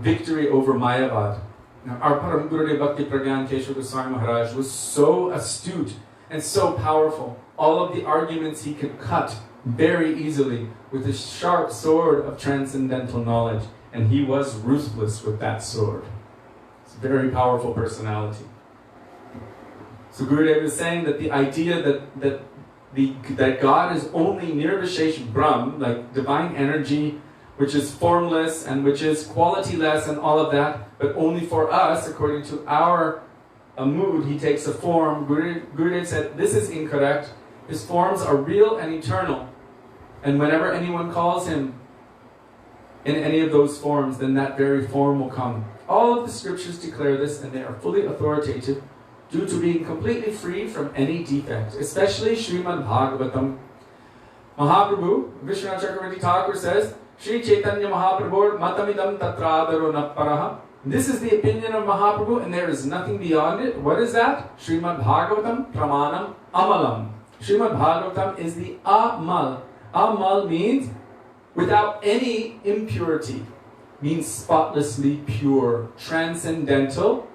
victory over Mayavad. Now, our Param Gurudev Bhakti Pragyan Kishori Goswami Maharaj was so astute and so powerful. All of the arguments he could cut very easily with his sharp sword of transcendental knowledge, and he was ruthless with that sword. It's a very powerful personality. So Gurudev is saying that the idea that God is only Nirvishesh Brahm, like divine energy, which is formless and which is qualityless and all of that, but only for us, according to our mood, he takes a form. Gurudev said, this is incorrect. His forms are real and eternal. And whenever anyone calls him in any of those forms, then that very form will come. All of the scriptures declare this, and they are fully authoritative due to being completely free from any defect, especially Srimad Bhagavatam. Mahaprabhu, Vishwanath Chakravarti Thakur says, Sri Chaitanya Mahaprabhu matamidam tatradaro naparaha. This is the opinion of Mahaprabhu, and there is nothing beyond it. What is that? Srimad Bhagavatam pramanam amalam. Srimad Bhagavatam is the amal. Amal means without any impurity, means spotlessly pure, transcendental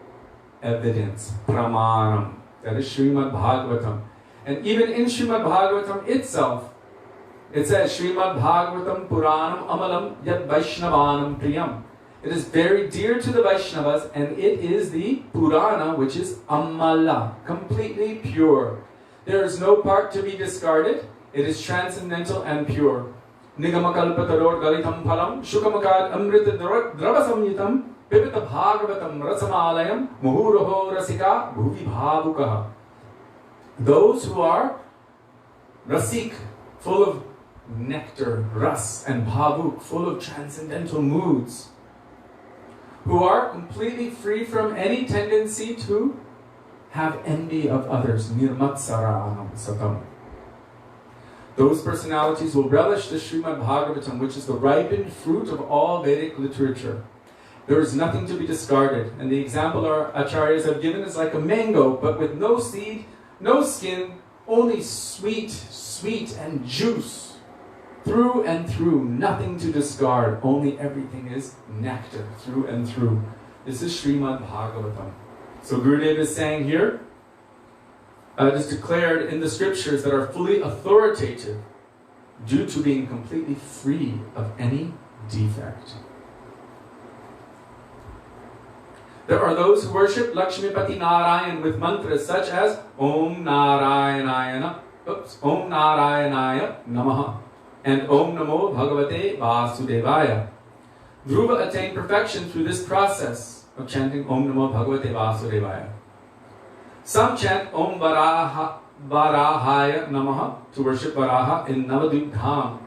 evidence. Pramanam. That is Srimad Bhagavatam. And even in Srimad Bhagavatam itself, it says, Srimad Bhagavatam Puranam Amalam Yat Vaishnavanam Priyam. It is very dear to the Vaishnavas, and it is the Purana, which is Amala, completely pure. There is no part to be discarded. It is transcendental and pure. Nigamakalpataror Galitam Phalam Shukamakad Amrita Dravasamyitam Pipita Bhagavatam Rasamalayam Muhuraho Rasika Bhuvi Bhavukaha. Those who are Rasik, full of nectar, ras, and bhavuk, full of transcendental moods, who are completely free from any tendency to have envy of others. Nirmatsaranam satam. Those personalities will relish the Srimad Bhagavatam, which is the ripened fruit of all Vedic literature. There is nothing to be discarded. And the example our acharyas have given is like a mango, but with no seed, no skin, only sweet and juice. Through and through, nothing to discard, only everything is nectar, through and through. This is Srimad Bhagavatam. So Gurudev is saying here, it is declared in the scriptures that are fully authoritative due to being completely free of any defect. There are those who worship Lakshmipati Narayan with mantras such as Om Narayanaya Namaha and Om Namo Bhagavate Vasudevaya. Dhruva attained perfection through this process of chanting Om Namo Bhagavate Vasudevaya. Some chant Om Varahaya Namaha to worship Varaha in Navadvip Dham.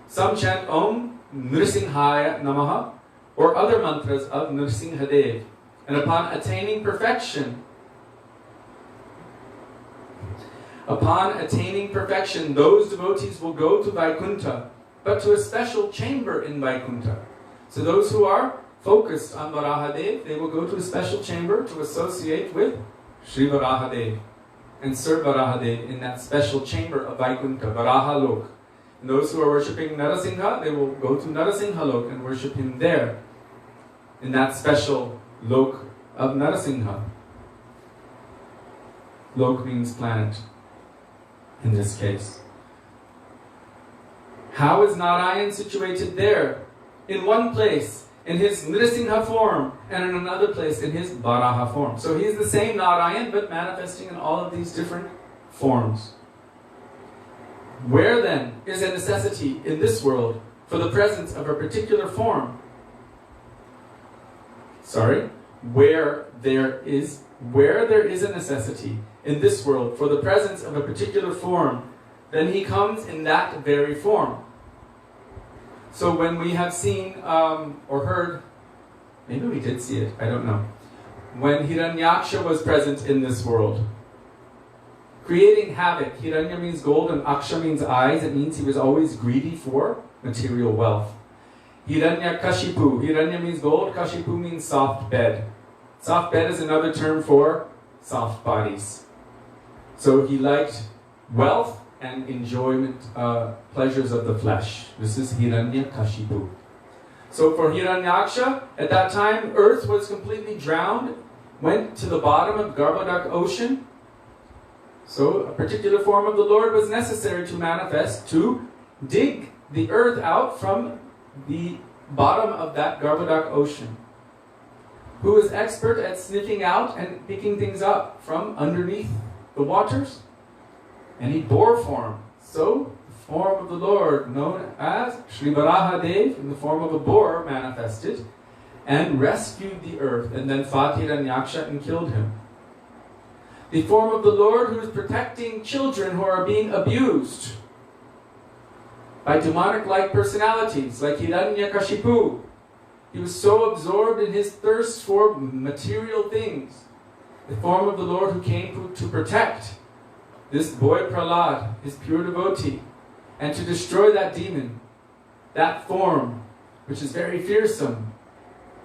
Some chant Om Nrsinghaya Namaha or other mantras of Nrsimhadev. And upon attaining perfection, those devotees will go to Vaikuntha, but to a special chamber in Vaikuntha. So those who are focused on Varahadev, they will go to a special chamber to associate with Sri Varahadev and serve Varahadev in that special chamber of Vaikuntha, Varahalok. And those who are worshipping Narasingha, they will go to Narasimhalok and worship him there, in that special lok of Narasingha. Lok means planet, in this case. How is Narayan situated there? In one place, in his Nrsimha form, and in another place, in his Varaha form. So he is the same Narayan, but manifesting in all of these different forms. Where then is a necessity in this world for the presence of a particular form? Where there is a necessity in this world for the presence of a particular form, then he comes in that very form. So when we have seen or heard, maybe we did see it, I don't know, when Hiranyaksha was present in this world, creating havoc. Hiranya means gold and Aksha means eyes. It means he was always greedy for material wealth. Hiranyakashipu. Hiranya means gold, Kashipu means soft bed. Soft bed is another term for soft bodies. So he liked wealth and enjoyment, pleasures of the flesh. This is Hiranyakashipu. So for Hiranyaksha, at that time, earth was completely drowned, went to the bottom of Garbhodak ocean. So a particular form of the Lord was necessary to manifest, to dig the earth out from the bottom of that Garbhodak ocean. Who was expert at sniffing out and picking things up from underneath the waters? And he bore form. So the form of the Lord, known as Sri Varahadev, in the form of a boar, manifested and rescued the earth, and then fought Hiranyaksha and killed him. The form of the Lord who is protecting children who are being abused by demonic-like personalities, like Hiranyakashipu. He was so absorbed in his thirst for material things. The form of the Lord who came to protect this boy Prahlad, his pure devotee, and to destroy that demon, that form, which is very fearsome,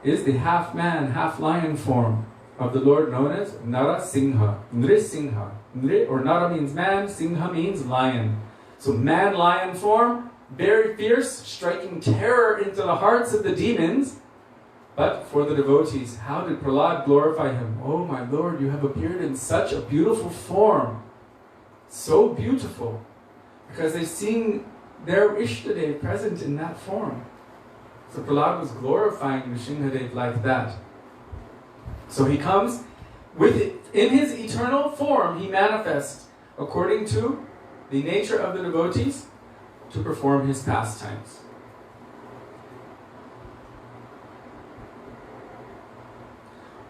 is the half-man, half-lion form of the Lord known as Narasingha, Nrisingha. Nri or Nara means man, Singha means lion. So man-lion form, very fierce, striking terror into the hearts of the demons. But for the devotees, how did Prahlad glorify him? Oh my Lord, you have appeared in such a beautiful form. So beautiful. Because they've seen their Ishtadev present in that form. So Prahlad was glorifying Nrsimhadev like that. So he comes with it. In his eternal form, he manifests according to the nature of the devotees to perform his pastimes.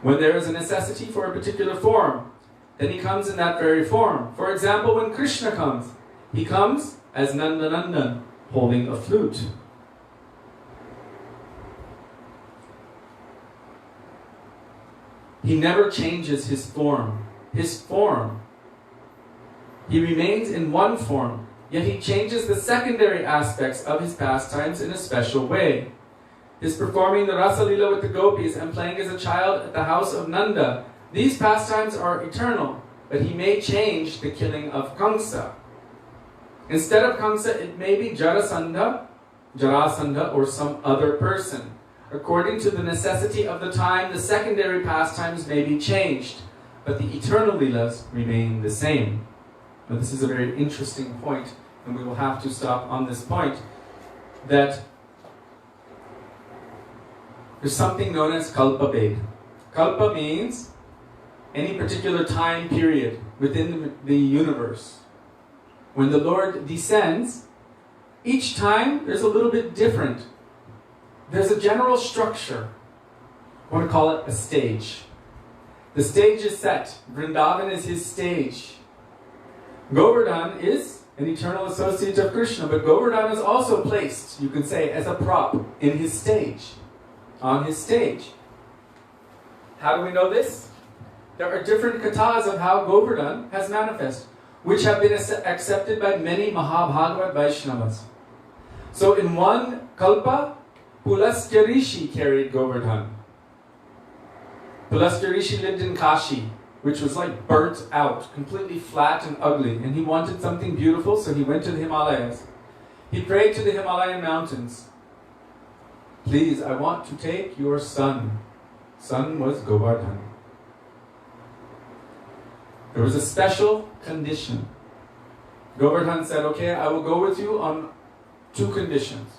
When there is a necessity for a particular form, then he comes in that very form. For example, when Krishna comes, he comes as Nandanandan, holding a flute. He never changes his form. His form. He remains in one form, yet he changes the secondary aspects of his pastimes in a special way. His performing the Rasa Lila with the gopis and playing as a child at the house of Nanda. These pastimes are eternal, but he may change the killing of Kamsa. Instead of Kamsa, it may be Jarasandha, or some other person. According to the necessity of the time, the secondary pastimes may be changed, but the eternal Leelas remain the same. Now, this is a very interesting point, and we will have to stop on this point, that there's something known as Kalpa Ved. Kalpa means any particular time period within the universe. When the Lord descends, each time there's a little bit different. There's a general structure. I want to call it a stage. The stage is set. Vrindavan is his stage. Govardhan is an eternal associate of Krishna, but Govardhan is also placed, you can say, as a prop in his stage, on his stage. How do we know this? There are different kathas of how Govardhan has manifested, which have been accepted by many Mahabhagavat Vaishnavas. So in one kalpa, Pulastya Rishi carried Govardhan. Pulastya Rishi lived in Kashi, which was like burnt out, completely flat and ugly. And he wanted something beautiful, so he went to the Himalayas. He prayed to the Himalayan mountains. Please, I want to take your son. Son was Govardhan. There was a special condition. Govardhan said, okay, I will go with you on 2 conditions.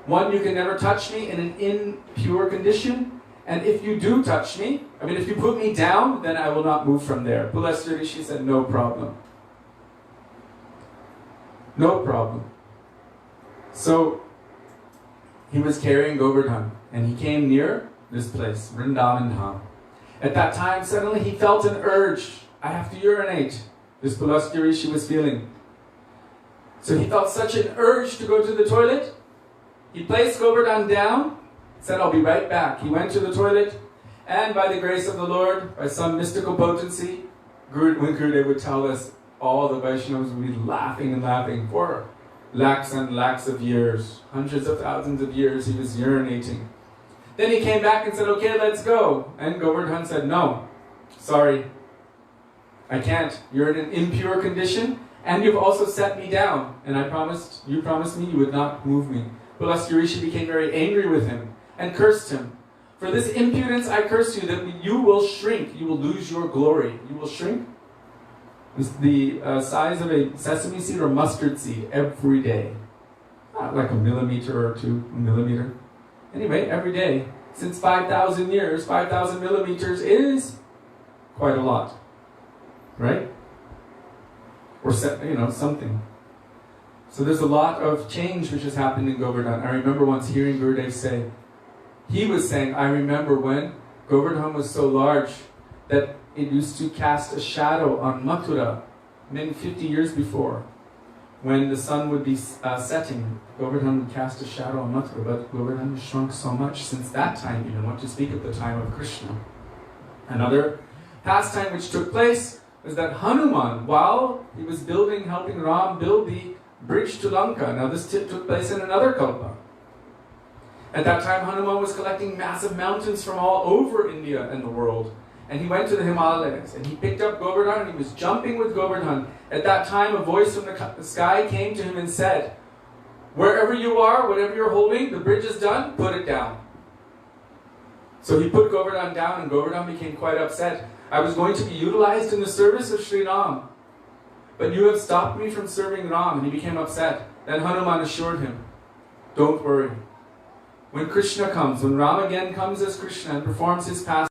One, you can never touch me in an impure condition. And if you do touch me, if you put me down, then I will not move from there. Pulastya Rishi said, no problem. No problem. So, he was carrying Govardhan, and he came near this place, Vrindavan Dham. At that time, suddenly he felt an urge. I have to urinate. This Pulastya Rishi was feeling. So he felt such an urge to go to the toilet. He placed Govardhan down, said, I'll be right back. He went to the toilet, and by the grace of the Lord, by some mystical potency, when Gurudeva would tell us, all the Vaishnavas would be laughing and laughing for lakhs and lakhs of years, hundreds of thousands of years he was urinating. Then he came back and said, okay, let's go. And Govardhan said, no, sorry, I can't. You're in an impure condition, and you've also set me down. And you promised me you would not move me. Pulastya Rishi became very angry with him and cursed him. For this impudence I curse you, that you will shrink, you will lose your glory. You will shrink. It's the size of a sesame seed or mustard seed every day. Not like a millimeter or 2 millimeter. Anyway, every day. Since 5,000 years, 5,000 millimeters is quite a lot. Right? Or, something. So there's a lot of change which has happened in Govardhan. I remember once hearing Gurudev say, he was saying, I remember when Govardhan was so large that it used to cast a shadow on Mathura, maybe 50 years before. When the sun would be setting, Govardhan would cast a shadow on Mathura, but Govardhan has shrunk so much since that time, even what to speak of the time of Krishna. Another pastime which took place was that Hanuman, while he was helping Ram build the bridge to Lanka, now this took place in another kalpa. At that time, Hanuman was collecting massive mountains from all over India and the world. And he went to the Himalayas, and he picked up Govardhan, and he was jumping with Govardhan. At that time, a voice from the sky came to him and said, wherever you are, whatever you're holding, the bridge is done, put it down. So he put Govardhan down, and Govardhan became quite upset. I was going to be utilized in the service of Sri Ram, but you have stopped me from serving Ram. And he became upset. Then Hanuman assured him, don't worry. When Krishna comes, when Ram again comes as Krishna and performs his pastime,